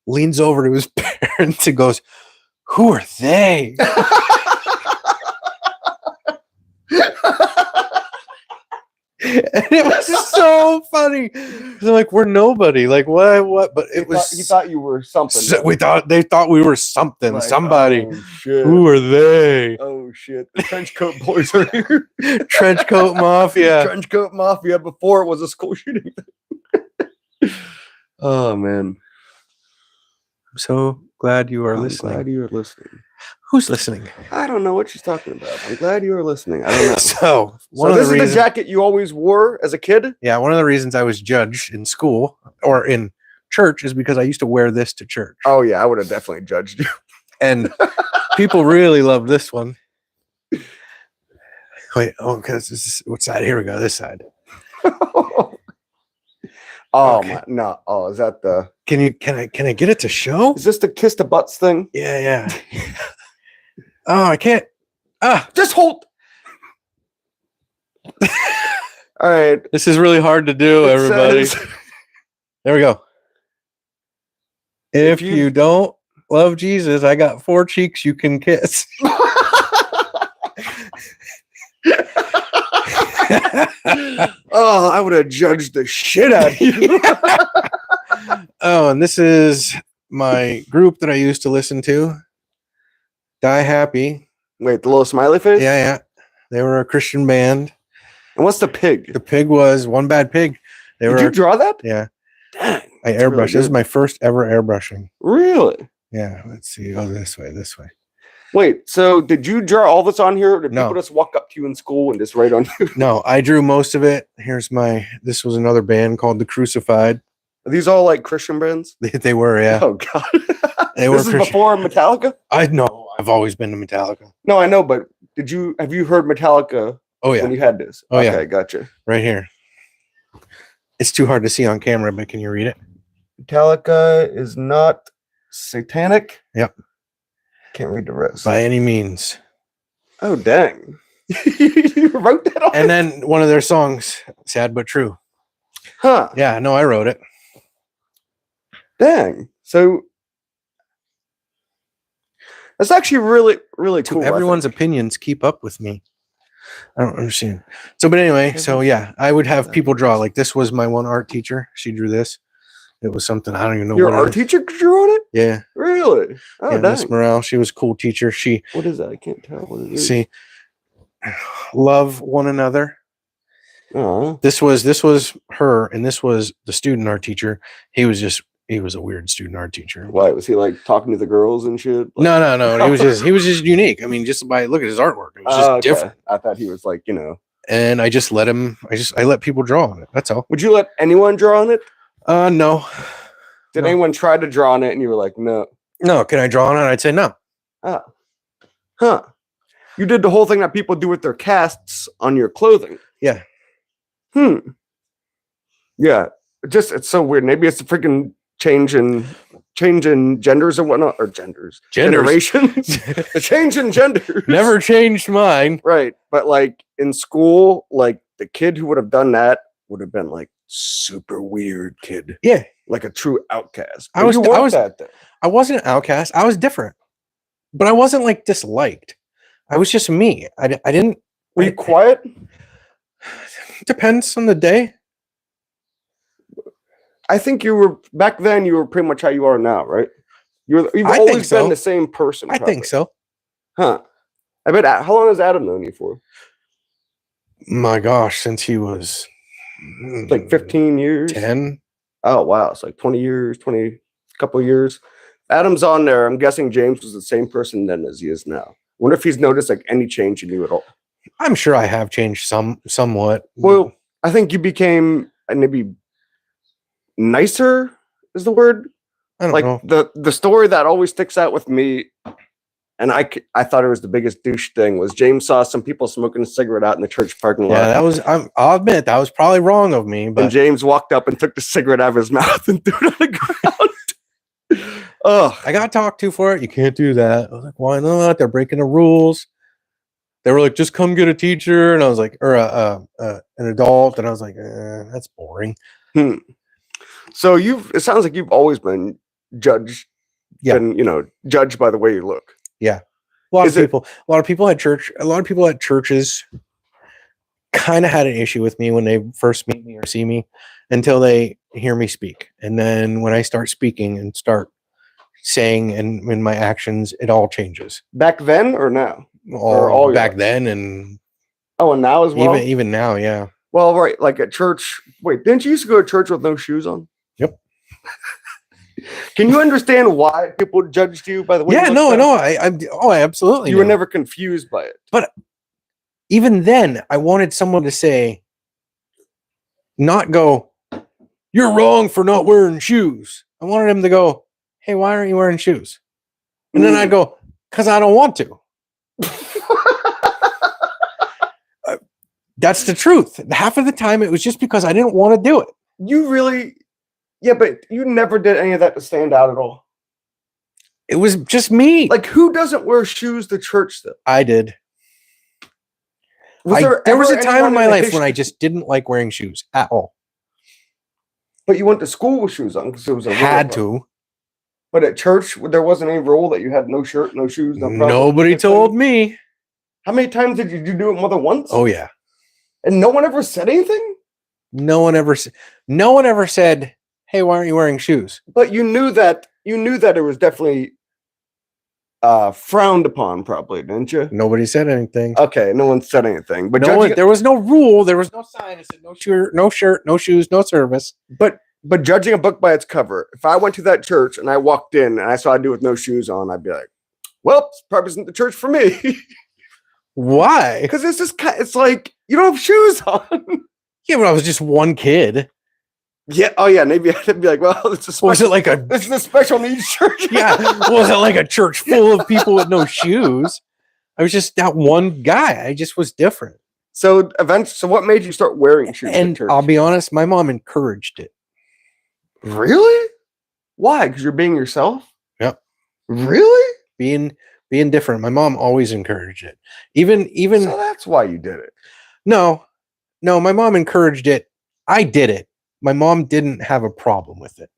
leans over to his parents and goes, "Who are they?" And it was so funny. They're like, "We're nobody." Like, what? But it was. He thought you were something. They thought we were something, Like, somebody. Oh, shit. Who are they? Oh shit! The trench coat boys are here. Trench coat mafia. Trench coat mafia before it was a school shooting. Oh man! I'm so glad you are I'm listening. glad you are listening. Who's listening? I don't know what she's talking about. I'm glad you are listening. I don't know. So So this is the jacket you always wore as a kid? Yeah, one of the reasons I was judged in school or in church is because I used to wear this to church. Oh yeah, I would have definitely judged you. And people really love this one. Wait, because what side? Here we go. This side. Oh Okay. my no! Oh, is that the? Can I get it to show? Is this the kiss the butts thing? Yeah. Oh, I can't. Just hold. All right. This is really hard to do, It everybody. says- There we go. If you- you don't love Jesus, I got 4 cheeks you can kiss. Oh, I would have judged the shit out of you. Oh, and this is my group that I used to listen to. Die Happy. Wait, the little smiley face? Yeah. They were a Christian band. And what's the pig? The pig was One Bad Pig. They Did were you draw that? yeah. Dang. I That's really airbrushed. This is good. my first ever airbrushing. Really? Yeah. Let's see. Oh, this way. This way. Wait, so did you draw all this on here, or did No. people just walk up to you in school and just write on you? No, I drew most of it. Here's this was another band called The Crucified. Are these all like Christian bands? They were, yeah. Oh God. They were This is Christian. before Metallica? I know. I've always been to Metallica. No, I know, but have you heard Metallica Oh, yeah. when you had this? Oh, okay, yeah. Gotcha. Right here. It's too hard to see on camera, but can you read it? Metallica is not satanic. Yep. Can't read the rest. By any means. Oh, dang. You wrote that on? And then one of their songs, Sad But True. Huh. Yeah, no, I wrote it. Dang. So that's actually really, really To cool. everyone's opinions keep up with me. I don't understand. So, but anyway, so yeah, I would have people draw. Like this was my one art teacher. She drew this. It was something I don't even know. Your what art teacher drew on it? Yeah. Really? Oh, Yeah, dang. Miss Morale. She was a cool teacher. She What is that? I can't tell what it is. see love one another. Oh. This was her, and this was the student art teacher. He was a weird student art teacher. Why was he like talking to the girls and shit? Like, No. He was just unique. I mean, just by look at his artwork, it was just okay. different. I thought he was like, And I just let him. I let people draw on it. That's all. Would you let anyone draw on it? No. Did No. anyone try to draw on it and you were like, no? No, can I draw on it? I'd say no. Huh. You did the whole thing that people do with their casts on your clothing. Yeah. Yeah. It's so weird. Maybe it's a freaking change in genders or whatnot, or Genders. generations. The change in genders. Never changed mine. Right. But like in school, like the kid who would have done that would have been like super weird kid. Yeah. Like a true outcast. I But was- you I weren't was- that then. I wasn't an outcast. I was different, but I wasn't like disliked. I was just me. I didn't. Were you quiet? Depends on the day. I think you were back then. You were pretty much how you are now, right? You've I think always so. been the same person. I think so. Huh? I bet. How long has Adam known you for? My gosh, since he was Like 15 years. 10. Oh wow, it's like 20 years, couple years. Adam's on there. I'm guessing James was the same person then as he is now. Wonder if he's noticed like any change in you at all. I'm sure I have changed somewhat. Well, I think you became maybe nicer is the word. I don't Like know. the story that always sticks out with me, and I thought it was the biggest douche thing, was James saw some people smoking a cigarette out in the church parking lot. Yeah, that was. I'll admit that was probably wrong of me, and but James walked up and took the cigarette out of his mouth and threw it on the ground. Ugh. I got talked to for it. You can't do that. I was like, why not? They're breaking the rules. They were like, just come get a teacher, and I was like, or an adult, and I was like, that's boring. So it sounds like you've always been judged. Yeah. Been, judged by the way you look. A lot Is of it- people. A lot of people at church. A lot of people at churches kind of had an issue with me when they first meet me or see me, until they hear me speak, and then when I start speaking and start saying and in my actions, it all changes. Back then or now? All your back life? then and Oh, and now as well? even now, yeah. Well, right. Like at church. Wait, didn't you used to go to church with no shoes on? Yep. Can you understand why people judged you by the way Yeah, you no, looked no, then? I absolutely. You were know. never confused by it. Even then, I wanted someone to say, not go, you're wrong for not wearing shoes. I wanted him to go, hey, why aren't you wearing shoes? And then I'd go, because I don't want to. That's the truth. Half of the time, it was just because I didn't want to do it. You really, yeah, but you never did any of that to stand out at all. It was just me. Like, who doesn't wear shoes to church though? I did. There was a time in my life when I just didn't like wearing shoes at all. But you went to school with shoes on because it was a Had rule. to. But at church, there wasn't any rule that you had no shirt, no shoes, no problem. Nobody told me. How many times did you do it more than once? Oh yeah. And no one ever said anything? No one ever said, "Hey, why aren't you wearing shoes?" But you knew that it was definitely frowned upon, probably, didn't you? Nobody said anything. Okay, no one said anything. But There was no rule. There was no sign. It said no shirt, no shoes, no service. But But judging a book by its cover, if I went to that church and I walked in and I saw a dude with no shoes on, I'd be like, well, this probably isn't the church for me. Why? Because it's just it's like you don't have shoes on. Yeah, but I was just one kid. Yeah. Oh yeah. Maybe I'd be like, well, Was it like a this is a special needs church. yeah? Was it like a church full of people with no shoes? I was just that one guy. I just was different. So what made you start wearing shoes? And at church? I'll be honest, my mom encouraged it. Really? Why? Because you're being yourself? Yep. Really? Being different. My mom always encouraged it. Even So that's why you did it. no, my mom encouraged it. I did it. My mom didn't have a problem with it.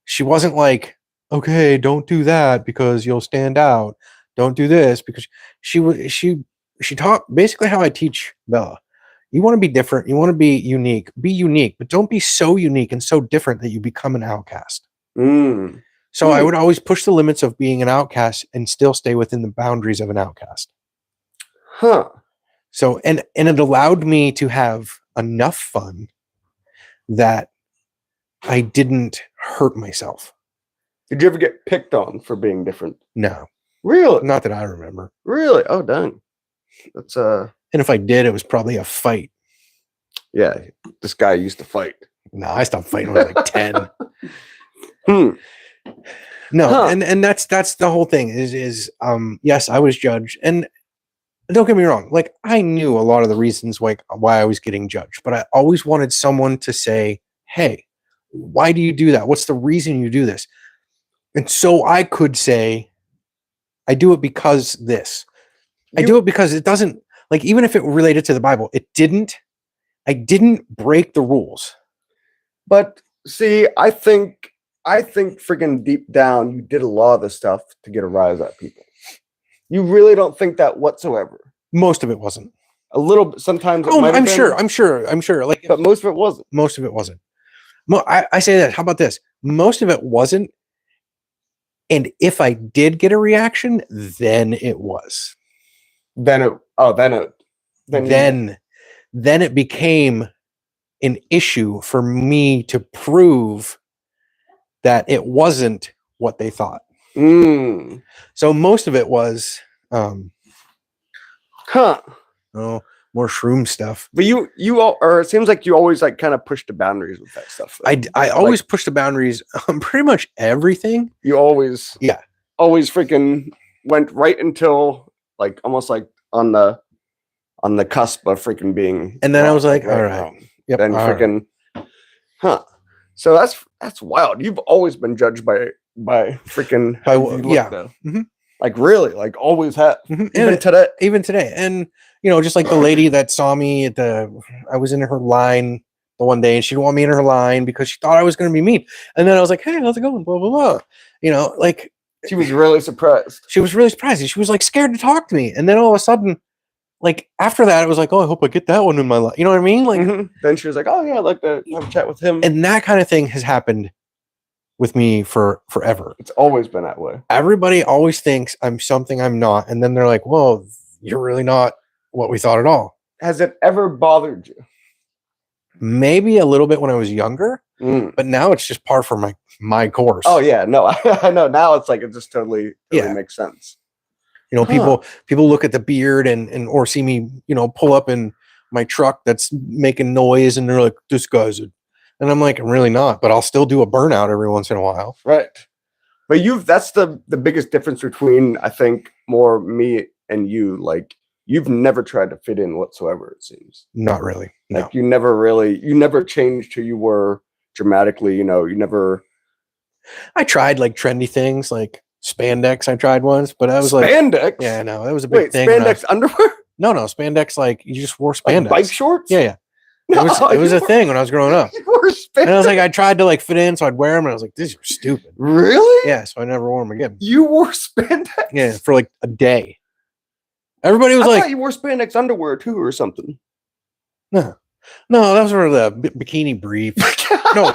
She wasn't like, okay, don't do that because you'll stand out. Don't do this because she taught basically how I teach Bella. You want to be different. You want to be unique. Be unique, but don't be so unique and so different that you become an outcast. So I would always push the limits of being an outcast and still stay within the boundaries of an outcast. Huh. So, and it allowed me to have enough fun that I didn't hurt myself. Did you ever get picked on for being different? No, Really? not that I remember. Really? Oh, dang. That's And if I did, it was probably a fight. yeah. This guy used to fight. No, I stopped fighting when I was like 10. No, Huh. and that's the whole thing is yes, I was judged, and don't get me wrong, like I knew a lot of the reasons why I was getting judged, but I always wanted someone to say, hey, why do you do that? What's the reason you do this? And so I could say, I do it because this. I do it because it doesn't, like, even if it related to the Bible, I didn't break the rules. But see, I think freaking deep down, you did a lot of this stuff to get a rise out of people. You really don't think that whatsoever. Most of it wasn't. A little bit. Sometimes. Oh, I'm sure. Like, But most of it wasn't. Most of it wasn't. I say that. How about this? Most of it wasn't. And if I did get a reaction, then it was. Then it became an issue for me to prove that it wasn't what they thought. So most of it was more shroom stuff. But it seems like you always like kind of push the boundaries with that stuff. I always push the boundaries on pretty much everything. You always always freaking went right until like almost like on the cusp of freaking being. And then I was like, all right. Yep. Then freaking So that's wild. You've always been judged by freaking like really, like always have. Even today. And just like the lady that saw me I was in her line the one day and she didn't want me in her line because she thought I was going to be mean. And then I was like, hey, how's it going? Blah, blah, blah. Like she was really surprised. She was really surprised. And she was like scared to talk to me. And then all of a sudden, like after that, it was like, oh, I hope I get that one in my life. You know what I mean? Like then she was like, oh yeah, I'd like to have a chat with him. And that kind of thing has happened with me for forever. It's always been that way. Everybody always thinks I'm something I'm not. And then they're like, well, you're really not what we thought at all. Has it ever bothered you? Maybe a little bit when I was younger, but now it's just par for my course. Oh yeah, no, I know. Now it's like it just totally makes sense. People look at the beard and or see me, pull up in my truck that's making noise, and they're like, "This guy's," and I'm like, "I'm really not," but I'll still do a burnout every once in a while. Right. But that's the biggest difference between, I think, more me and you. Like you've never tried to fit in whatsoever. It seems. Not really. No. Like you never changed who you were dramatically. You never. I tried like trendy things like spandex. I tried once, but I was spandex? Like, yeah, no, that was a big thing. Spandex underwear? No, spandex. Like you just wore spandex. Like bike shorts? Yeah. It was a thing when I was growing up. You wore spandex? And I was like, I tried to like fit in, so I'd wear them, and I was like, these are stupid. Really? Yeah. So I never wore them again. You wore spandex? Yeah, for like a day. Everybody was I like, thought you wore spandex underwear too, or something. No, those were the bikini briefs. No,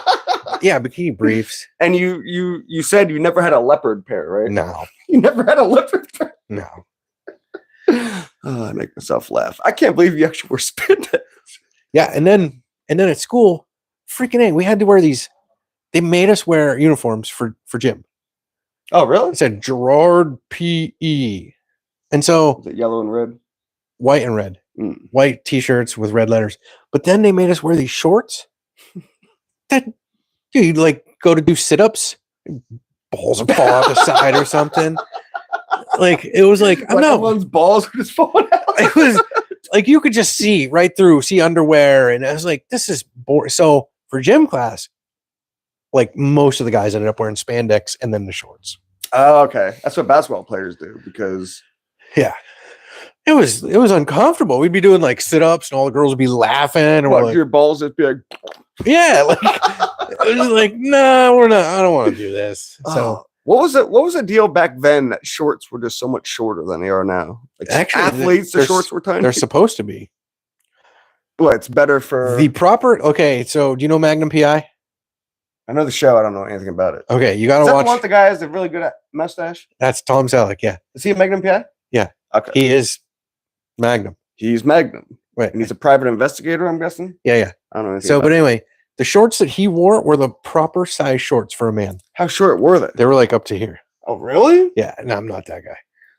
yeah, bikini briefs. And you said you never had a leopard pair, right? No, you never had a leopard pair. No. I make myself laugh. I can't believe you actually wore spandex. Yeah, and then at school, freaking A. We had to wear these. They made us wear uniforms for gym. Oh, really? It said Gerard PE. And so Is it yellow and red? white and red. Mm. White t-shirts with red letters. But then they made us wear these shorts. That dude, you'd like go to do sit-ups, balls would fall out the side or something. Like it was like I don't know. Everyone's balls were just falling out. It was like you could just see right through, see underwear, and I was like, this is boring. So for gym class, like most of the guys ended up wearing spandex and then the shorts. Oh, okay. That's what basketball players do because Yeah. It was uncomfortable. We'd be doing like sit-ups and all the girls would be laughing and we're like, your balls would be like, yeah, like it was like, no, we're not, I don't want to do this. So what was the deal back then that shorts were just so much shorter than they are now? Like actually, athletes, the shorts were tiny. They're supposed to be. Well, it's better for The proper okay, so do you know Magnum PI? I know the show, I don't know anything about it. Okay, you gotta Is that watch the one with the guy has a really good mustache? that's Tom Selleck, yeah. Is he a Magnum PI? Yeah. Okay. He is Magnum. He's Magnum. Right. And he's a private investigator, I'm guessing. Yeah. I don't know. So, but anyway, the shorts that he wore were the proper size shorts for a man. How short were they? They were like up to here. Oh, really? Yeah, no, I'm not that guy.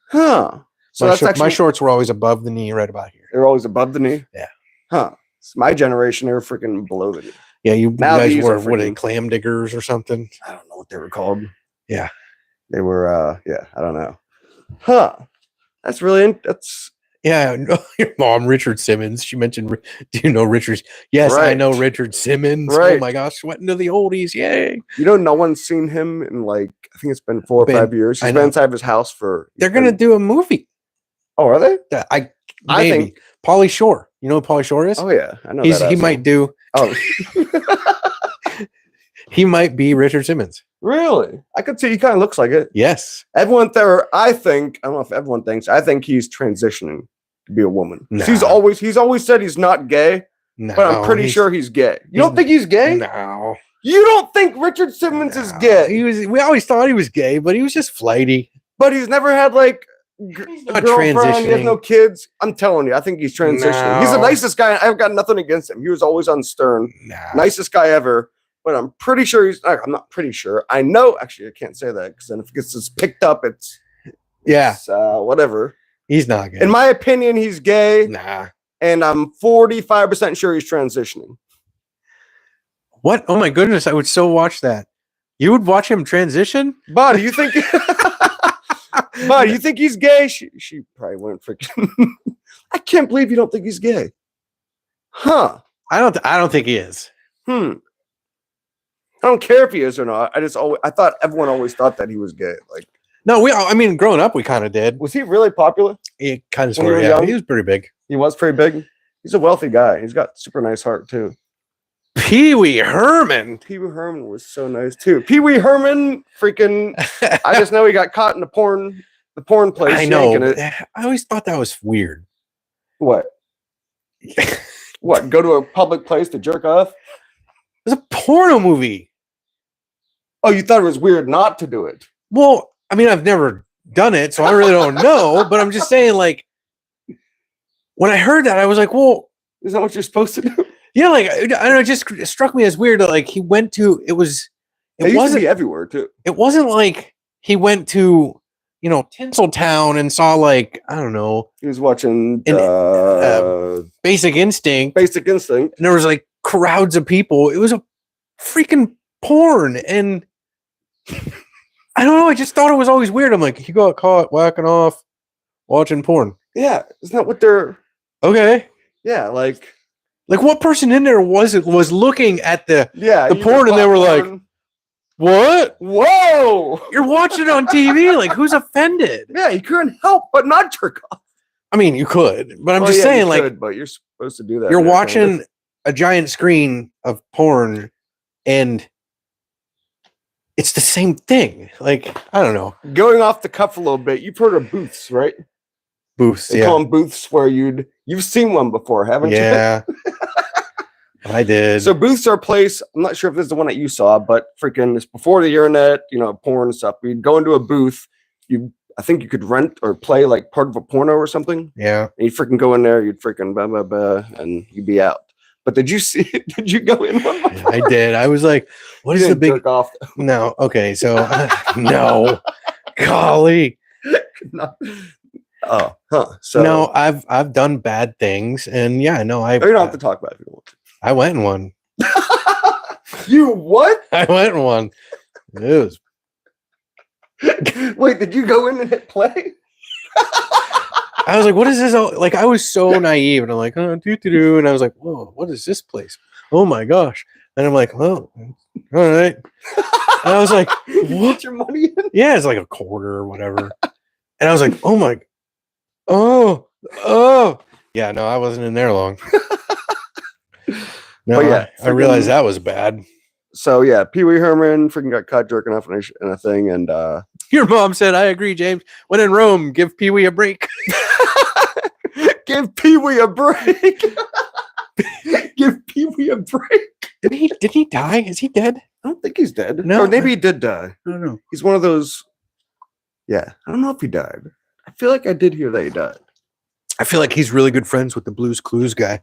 Huh. So my, that's actually my shorts were always above the knee, right about here. they're always above the knee. Yeah. Huh. It's my generation, they were freaking below the knee. Yeah, you Now guys these were are what are they, freaking- clam diggers or something? I don't know what they were called. Yeah. They were yeah, I don't know. Huh. That's really that's Yeah, no, your mom, Richard Simmons. She mentioned, do you know Richard? Yes, I Right. know Richard Simmons. Oh Right. my gosh, sweating to the oldies. Yay. no one's seen him in like I think it's been 4 or 5 years. I He's know. been inside his house for They're going to do a movie. Oh, are they? That I maybe. think Pauly Shore. You know who Pauly Shore is? Oh yeah, I know He that. might do, Oh. he might be Richard Simmons. Really? I could see he kind of looks like it. Yes. Everyone there, I don't know if everyone thinks, I think he's transitioning to be a woman. Nah. He's always said he's not gay, No, but I'm pretty sure he's gay. You don't he's- think he's gay? No. You don't think Richard Simmons is No. gay? We always thought he was gay, but he was just flighty. But he's never had like a not girlfriend, he has transitioning. no kids. I'm telling you, I think he's transitioning. He's the No. nicest guy. I've got nothing against him. He was always on Stern. Nah. Nicest guy ever. But I'm pretty sure I'm not pretty sure. I know, actually, I can't say that because then if it gets picked up, it's whatever. He's not gay. In my opinion, he's gay, Nah. and I'm 45% sure he's transitioning. What? Oh my goodness, I would so watch that. You would watch him transition? But do you think? But do you think he's gay? She probably went freaking. I can't believe you don't think he's gay. Huh? I don't think he is. I don't care if he is or not. I thought everyone always thought that he was gay. Like, No, I mean, growing up, we kind of did. was he really popular? He kind of When you sort of, were yeah. young? He was pretty big. He was pretty big. He's a wealthy guy. He's got super nice heart too. Pee Wee Herman. Pee Wee Herman was so nice too. Pee Wee Herman, freaking! I just know he got caught in the porn place. I know. yanking it. I always thought that was weird. What? What? Go to a public place to jerk off? It was a porno movie. Oh, you thought it was weird not to do it? Well, I mean, I've never done it, so I really don't know. But I'm just saying, like, when I heard that, I was like, well, Is that what you're supposed to do? yeah, like, I don't know, it just struck me as weird that, like, he went to, It used to be everywhere too. it wasn't like he went to, Tinseltown and saw, like, I don't know, He was watching Basic Instinct, Basic Instinct. and there was, like, crowds of people. It was a freaking porn, and I don't know, I just thought it was always weird. I'm like, he got caught whacking off watching porn. Yeah, isn't that what they're? Okay. Yeah, like What person in there was looking at the you porn just and they were like, popcorn. what? "Whoa!" You're watching it on TV? Like, who's offended? Yeah, you couldn't help but not jerk off. I mean, you could, but I'm Well, just yeah, saying, you like, could, but you're supposed to do that. you're there, watching kinda. a giant screen of porn and it's the same thing. Like, I don't know. Going off the cuff a little bit. You've heard of booths, right? Booths, They yeah. call them booths where you've seen one before, haven't Yeah. I you? did. So booths are a place. I'm not sure if this is the one that you saw, but freaking it's before the internet, porn and stuff. We'd go into a booth. I think you could rent or play like part of a porno or something. yeah. And you'd freaking go in there, you'd freaking blah, blah, blah, and you'd be out. But did you see it? Did you go in one? Yeah, I did. I was like, what You is the didn't big jerk off? no? Okay, so no, golly, No. Oh, huh. So no. I've done bad things, and yeah, no, you don't have to talk about it if you want to. I went in one. You what? I went in one. It was. Wait, did you go in and hit play? I was like, what is this? Like, I was so naive, and I'm like, oh, doo-doo-doo. And I was like, whoa, what is this place? Oh my gosh. And I'm like, well, all right. And I was like, You what? put your money in? Yeah, it's like a quarter or whatever. And I was like, oh. Yeah, no, I wasn't in there long. No, But yeah, I realized that was bad. So yeah, Pee Wee Herman freaking got caught jerking off in a thing, and Your mom said, I agree, James. When in Rome, give Pee Wee a break. give Pee Wee a break. Give Pee Wee a break. Did he die? Is he dead? I don't think he's dead. No. Or maybe he did die. I don't know. He's one of those. Yeah, I don't know if he died. I feel like I did hear that he died. I feel like he's really good friends with the Blues Clues guy.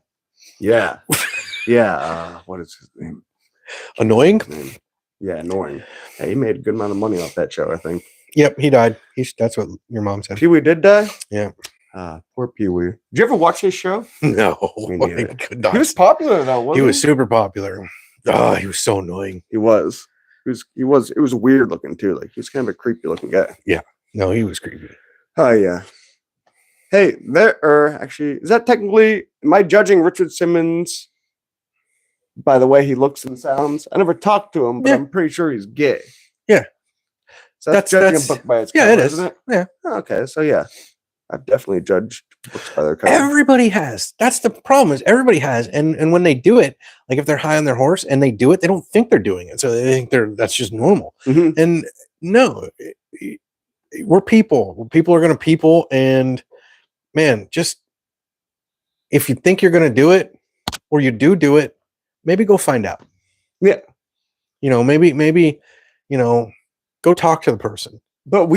Yeah, yeah. What is his name? Annoying? Yeah, annoying. Hey, he made a good amount of money off that show, I think. Yep, he died. That's what your mom said. Pee Wee did die? Yeah. Poor Pee Wee. Did you ever watch his show? No, Me I neither. could not. He was popular though, wasn't He was super popular. Oh, he was so annoying. He was. It was weird looking too. Like he was kind of a creepy looking guy. No, he was creepy. Oh yeah. Hey, actually, is that technically, am I judging Richard Simmons by the way he looks and sounds? I never talked to him, but Yeah. I'm pretty sure he's gay. Yeah. So that's judging a book by its yeah, cover, it is. isn't it? Yeah. Okay, so yeah. I've definitely judged books by their cover. Everybody has. That's the problem, is everybody has. And when they do it, like if they're high on their horse and they do it, they don't think they're doing it. So they think that's just normal. Mhm. And no, we're people. People are going to people. And man, just if you think you're going to do it or you do it, maybe go find out. Yeah. Maybe, go talk to the person. But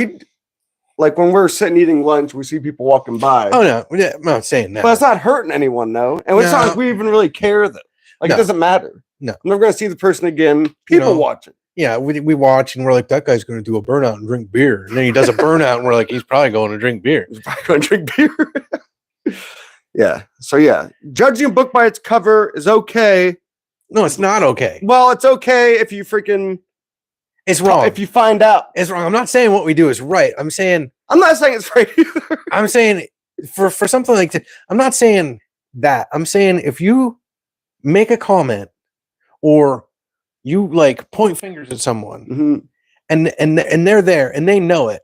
like when we're sitting eating lunch, we see people walking by. Oh, no. Yeah, I'm not saying that. But it's not hurting anyone, though. And it's not like we even really care, though. Like, No. it doesn't matter. No. I'm never going to see the person again. People watch it. Yeah, we watch and we're like, that guy's going to do a burnout and drink beer. And then he does a burnout and we're like, he's probably going to drink beer. He's probably going to drink beer. Yeah. So, yeah. Judging a book by its cover is okay. No, it's not okay. Well, it's okay if you freaking... It's wrong. If you find out. It's wrong. I'm not saying what we do is right. I'm not saying it's right either. I'm saying for something like that, I'm not saying that. I'm saying if you make a comment or you like point fingers at someone Mm-hmm. and they're there and they know it,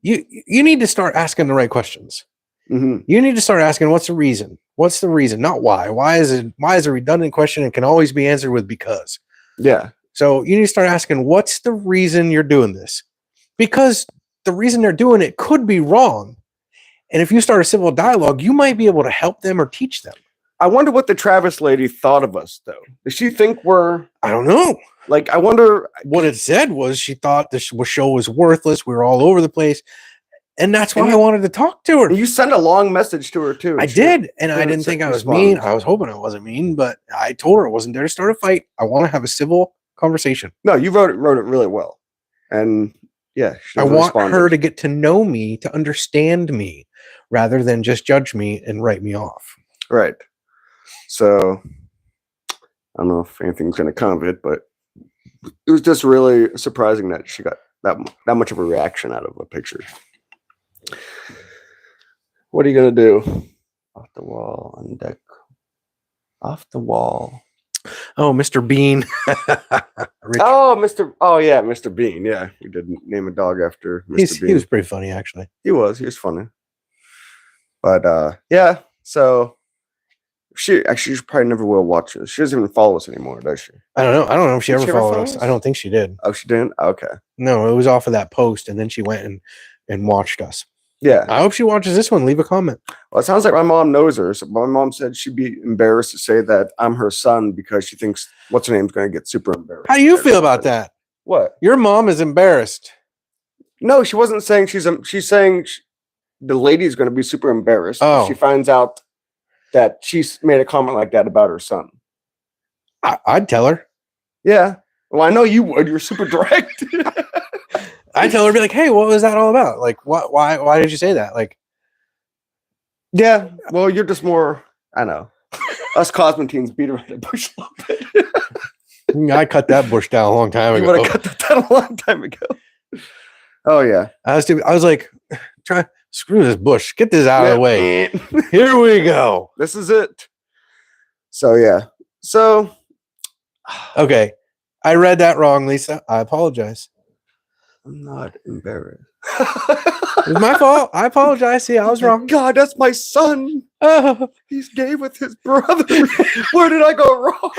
you need to start asking the right questions. Mm-hmm. You need to start asking, what's the reason? What's the reason? Not why. Why is a redundant question and can always be answered with because. Yeah. So you need to start asking, what's the reason you're doing this? Because the reason they're doing it could be wrong. And if you start a civil dialogue, you might be able to help them or teach them. I wonder what the Travis lady thought of us, though. Does she think we're... I don't know. Like, I wonder... What it said was she thought the show was worthless. We were all over the place. And that's why I wanted to talk to her. You sent a long message to her, too. I did. And I didn't think I was mean. I was hoping I wasn't mean, but I told her I wasn't there to start a fight. I want to have a civil conversation. No, you wrote it really well. And yeah, I want her to get to know me, to understand me, rather than just judge me and write me off. Right. So I don't know if anything's going to come of it, but it was just really surprising that she got that much of a reaction out of a picture. What are you going to do? Off the wall, on deck. Off the wall. Oh, Mr. Bean. Mr. Bean. Yeah, we did name a dog after Mr. Bean. He was pretty funny, actually. He was funny. But yeah, so she probably never will watch this. She doesn't even follow us anymore, does she? I don't know. I don't know if she Did ever she ever followed follow us. us? I don't think she did. Oh, she didn't? Okay. No, it was off of that post, and then she went and watched us. Yeah. I hope she watches this one. Leave a comment. Well, it sounds like my mom knows her. So my mom said she'd be embarrassed to say that I'm her son because she thinks what's her name's going to get super embarrassed. How do you feel about that? What? Your mom is embarrassed. No, she wasn't saying she's saying the lady's going to be super embarrassed. Oh. If she finds out that she's made a comment like that about her son. I'd tell her. Yeah. Well, I know you would. You're super direct. I'd tell her, be like, hey, what was that all about? Like, why did you say that? Like, yeah. Well, you're just more, I know. Us cosmetines beat around the bush a little bit. I cut that bush down a long time You ago. would have cut that down a long time ago. Oh, yeah. I was like, screw this bush. Get this out of the way. Here we go. This is it. So, yeah. So, Okay. I read that wrong, Lisa. I apologize. I'm not embarrassed. It was my fault. I apologize. See, I was wrong. God, that's my son. Oh. He's gay with his brother. Where did I go wrong?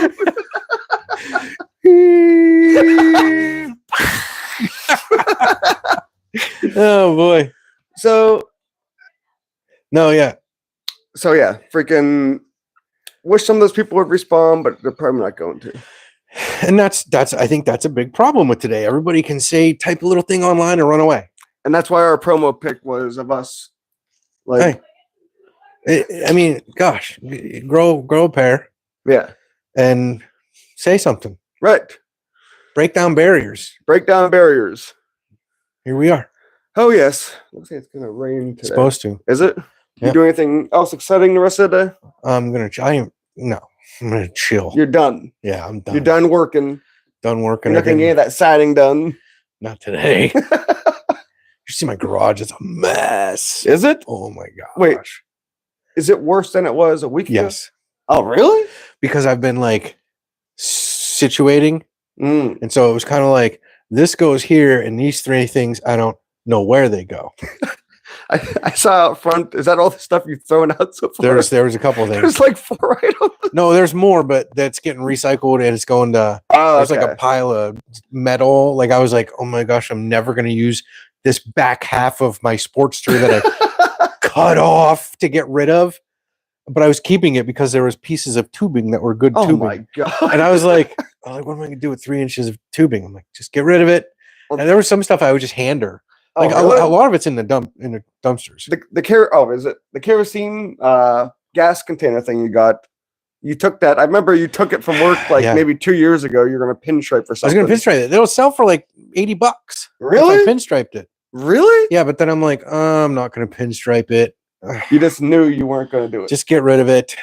Oh boy. So yeah. Freaking wish some of those people would respond, but they're probably not going to. And that's I think that's a big problem with today. Everybody can type a little thing online and run away. And that's why our promo pic was of us. Like, I mean, gosh, grow a pair. Yeah. And say something. Right. Break down barriers. Break down barriers. Here we are. Oh, yes. Looks like it's going to rain today. It's supposed to. Is it? Yeah. You doing anything else exciting the rest of the day? I'm going to chill. You're done. Yeah, I'm done. You're done working. Done working. You're not going to get that siding done. Not today. You see my garage? It's a mess. Is it? Oh, my gosh. Wait. Is it worse than it was a week ago? Yes. Oh, really? Because I've been like situating. Mm. And so it was kind of like, this goes here, and these three things, I don't know where they go. I saw out front. Is that all the stuff you've thrown out so far? There was a couple of things. There's like 4 items. No, there's more, but that's getting recycled and it's going to. There's like a pile of metal. Like I was like, oh my gosh, I'm never going to use this back half of my Sportster that I cut off to get rid of. But I was keeping it because there was pieces of tubing that were good tubing. Oh my god! And I was like, what am I going to do with 3 inches of tubing? I'm like, just get rid of it. And there was some stuff I would just hand her. Like a lot of it's in the dumpsters. Is it the kerosene gas container thing you got? You took that. I remember you took it from work maybe 2 years ago. You're gonna pinstripe for something. I was gonna pinstripe it. It'll sell for like $80. Really? I pinstriped it. Really? Yeah, but then I'm like, I'm not gonna pinstripe it. You just knew you weren't gonna do it. Just get rid of it.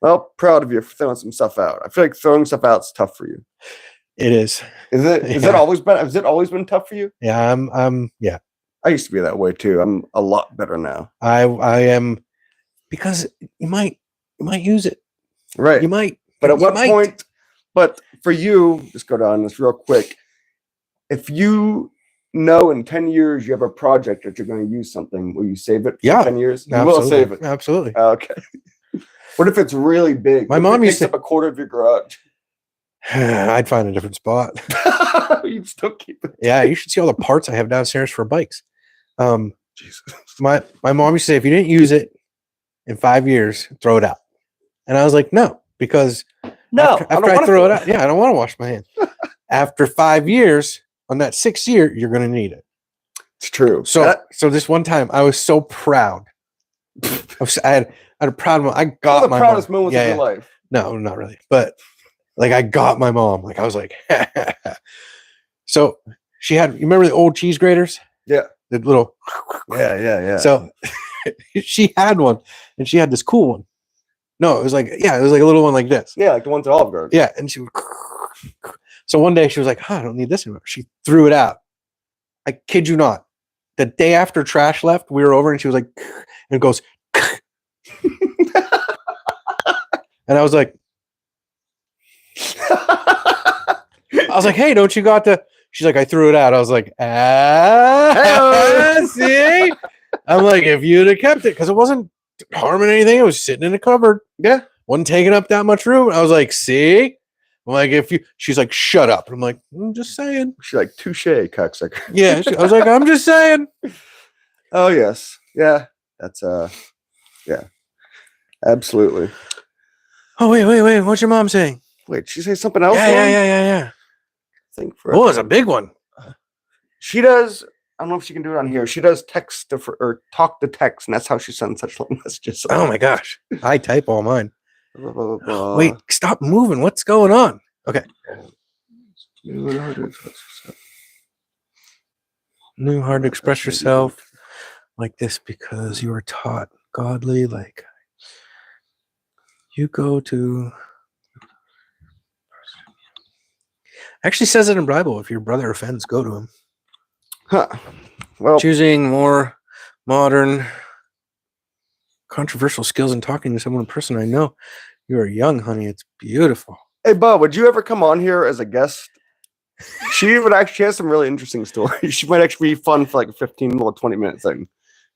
Well, proud of you for throwing some stuff out. I feel like throwing stuff out is tough for you. It is. Is it? Has it always been tough for you? Yeah, yeah. I used to be that way too. I'm a lot better now. I am, because you might use it. Right. You might. But at what point? But for you, just go down this real quick. If you know in 10 years you have a project that you're going to use something, will you save it for 10 years? You will save it. Absolutely. Okay. What if it's really big? My mom used to take up a quarter of your garage. I'd find a different spot. You'd still keep it. Yeah, you should see all the parts I have downstairs for bikes. Jesus. My mom used to say, if you didn't use it in 5 years, throw it out. And I was like, no, because after I throw it out, I don't want to wash my hands. After 5 years, on that 6th year, you're going to need it. It's true. So this one time, I was so proud. I had a proud moment. I got my proudest mom. moments of your life. No, not really. But like, I got my mom. Like, I was like, so she had, you remember the old cheese graters? Yeah. The little. Yeah. So she had one, and she had this cool one. No, it was like a little one like this. Yeah, like the ones at Olive Garden. Yeah, and she would. So one day she was like, I don't need this anymore. She threw it out. I kid you not. The day after trash left, we were over, and she was like, and it goes. And I was like, hey, don't you got the? She's like, I threw it out. I was like, see? I'm like, if you'd have kept it, because it wasn't harming anything. It was sitting in a cupboard. Yeah. Wasn't taking up that much room. I was like, see? I'm like, she's like, shut up. And I'm like, I'm just saying. She's like, touche, cocksucker. Yeah. I was like, I'm just saying. Oh, yes. Yeah. That's, yeah. Absolutely. Oh, wait. What's your mom saying? Wait, she say something else? Yeah. Think for it's a big one. She does. I don't know if she can do it on here. She does text or talk to text, and that's how she sends such long messages. Oh my gosh. I type all mine. Blah, blah, blah, blah. Wait, stop moving. What's going on? Okay. New Knew hard to express yourself like this because you were taught godly, like you go to. Actually says it in Bible. If your brother offends, go to him. Huh. Well, Choosing more modern, controversial skills and talking to someone in person. I know you are young, honey. It's beautiful. hey, Bub, would you ever come on here as a guest? She has some really interesting stories. She might actually be fun for like a 15 or 20 minute thing.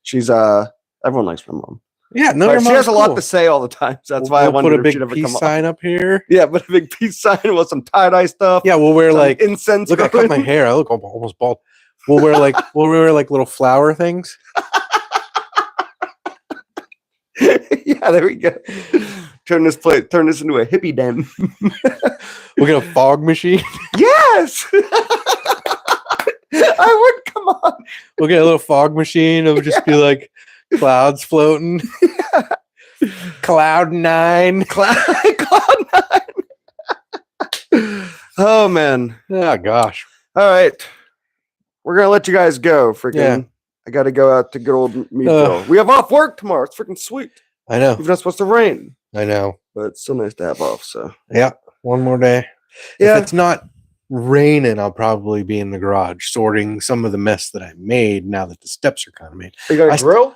She's everyone likes my mom. Yeah, no, But your she mom's has a lot cool. to say all the time. So that's why I We'll wondered put a if big she'd ever peace come on. sign up here. Yeah, but a big peace sign with some tie-dye stuff. Yeah, we'll wear some like incense. look, I cut my going. hair. I look almost bald. We'll wear like little flower things. Yeah, there we go. Turn this into a hippie den. We'll get a fog machine. Yes. I would come on. We'll get a little fog machine. It'll just be like clouds floating. Cloud 9. Cloud 9. Oh man. Oh gosh. All right. We're gonna let you guys go. Freaking Yeah. I gotta go out to good old Meadville. We have off work tomorrow. It's freaking sweet. I know. Even though it's supposed to rain. I know. But it's still nice to have off. So Yeah. One more day. yeah. If it's not raining, I'll probably be in the garage sorting some of the mess that I made now that the steps are kind of made. You got I a grill?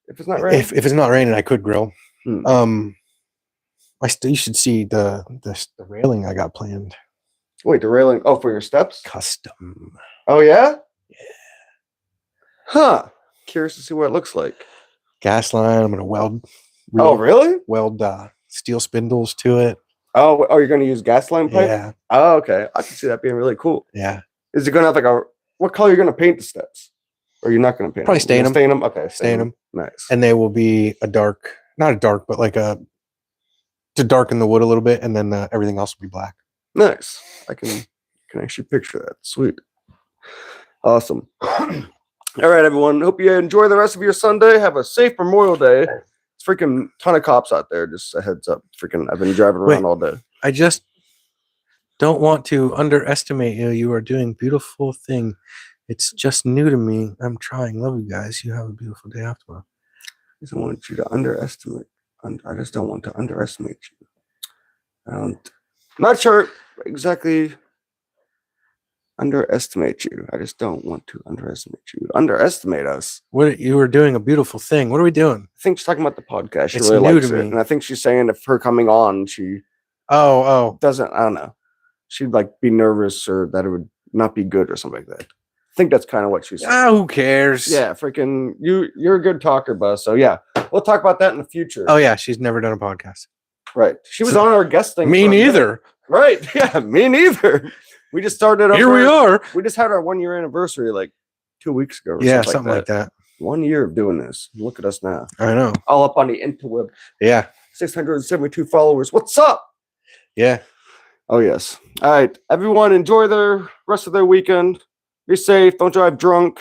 If it's not raining? If it's not raining, I could grill. You should see the railing I got planned. Wait, the railing. Oh, for your steps? Custom. Oh yeah? Yeah. Huh. Curious to see what it looks like. Gas line. I'm gonna weld. Oh, really? Weld steel spindles to it. Oh, you're gonna use gas line pipe? Yeah. Oh, okay. I can see that being really cool. Yeah. Is it gonna have like what color are you gonna paint the steps? Or you're not gonna paint Probably them? stain them. Stain them? Okay. Stain them. Nice. And they will be not a dark, but like to darken the wood a little bit, and then everything else will be black. Nice. I can actually picture that. Sweet. Awesome. All right, everyone. Hope you enjoy the rest of your Sunday. Have a safe Memorial Day. It's freaking ton of cops out there. Just a heads up. Freaking, I've been driving around all day. I just don't want to underestimate you. You are doing a beautiful thing. It's just new to me. I'm trying. Love you guys. You have a beautiful day afterward. I just want you to underestimate. I just don't want to underestimate you. I'm not sure exactly. Underestimate you. I just don't want to underestimate you. Underestimate us. You were doing a beautiful thing. What are we doing? I think she's talking about the podcast. She It's really new likes to it. me. And I think she's saying if her coming on, she Oh. doesn't, I don't know. She'd like be nervous or that it would not be good or something like that. I think that's kind of what she's saying. Who cares? Yeah, freaking you're a good talker, Buzz. So yeah, we'll talk about that in the future. Oh yeah, she's never done a podcast. Right. She was on our guest thing. Me for a minute. neither. Right. Yeah, me neither. We just started Here we are. We just had our 1 year anniversary like 2 weeks ago. Or Yeah, something like that. 1 year of doing this. Look at us now. I know. All up on the interweb. Yeah. 672 followers. What's up? Yeah. Oh yes. All right. Everyone enjoy the rest of their weekend. Be safe. Don't drive drunk.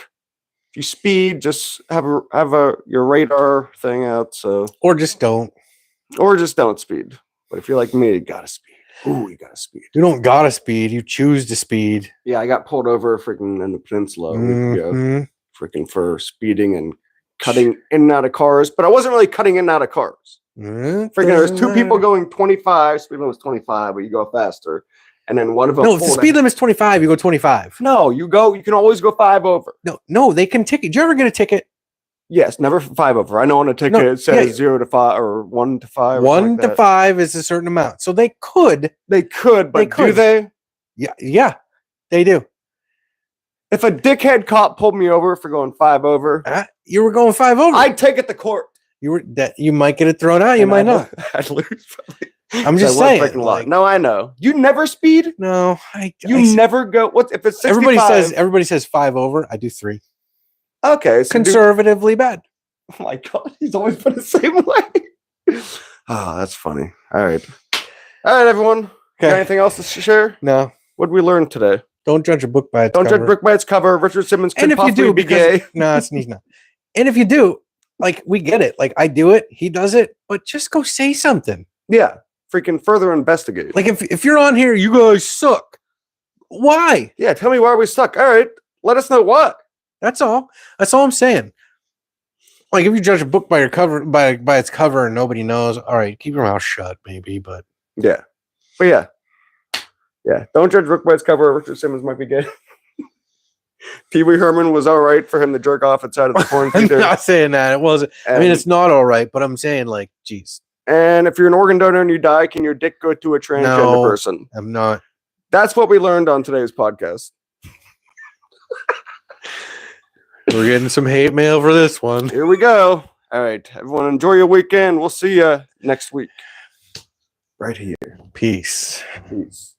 If you speed, just have your radar thing out. So Or just don't. don't speed. But if you're like me, you gotta speed. Ooh, you gotta speed. You don't gotta speed. You choose to speed. Yeah, I got pulled over freaking in the peninsula a week ago. Mhm. Freaking for speeding and cutting in and out of cars. But I wasn't really cutting in and out of cars. Freaking there's two people going 25. Speed limit was 25, but you go faster. And then one of them. No, if the speed limit is 25, you go 25. No, you can always go 5 over. No, they can ticket. Did you ever get a ticket? Yes, never 5 over. I know on a ticket it says 0 to 5 or 1 to 5. 1 to 5 is a certain amount. So they could. They could, but do they? Yeah, they do. If a dickhead cop pulled me over for going 5 over, you were going 5 over. I'd take it to court. You might get it thrown out. You might not. I'd lose. Probably. I'm just saying. No, I know. You never speed. No, you never go. What if it's 65? Everybody says 5 over. I do 3. Okay, so conservatively bad. Oh my god, he's always been the same way. Oh, that's funny. All right, everyone. Okay. Got anything else to share? No. What did we learn today? Don't judge a book by its Don't cover. judge book by its cover. Richard Simmons could And if you possibly do, be because gay. no, he's not. And if you do, like, we get it. Like, I do it, he does it, but just go say something. Yeah, freaking further investigate. Like, if you're on here, you guys suck. Why? Yeah, tell me why we suck. All right, let us know what. That's all. That's all I'm saying. Like, if you judge a book by your cover, by its cover, and nobody knows, all right, keep your mouth shut, maybe. But Yeah, but yeah. Don't judge book by its cover. Richard Simmons might be gay. Pee Wee Herman was all right for him to jerk off inside of the porn I'm theater. not saying that it wasn't. I mean, it's not all right, but I'm saying, like, geez, And if you're an organ donor and you die, can your dick go to a transgender No. person? I'm not. That's what we learned on today's podcast. We're getting some hate mail for this one. Here we go. All right, everyone, enjoy your weekend. We'll see you next week. Right here. Peace. Peace.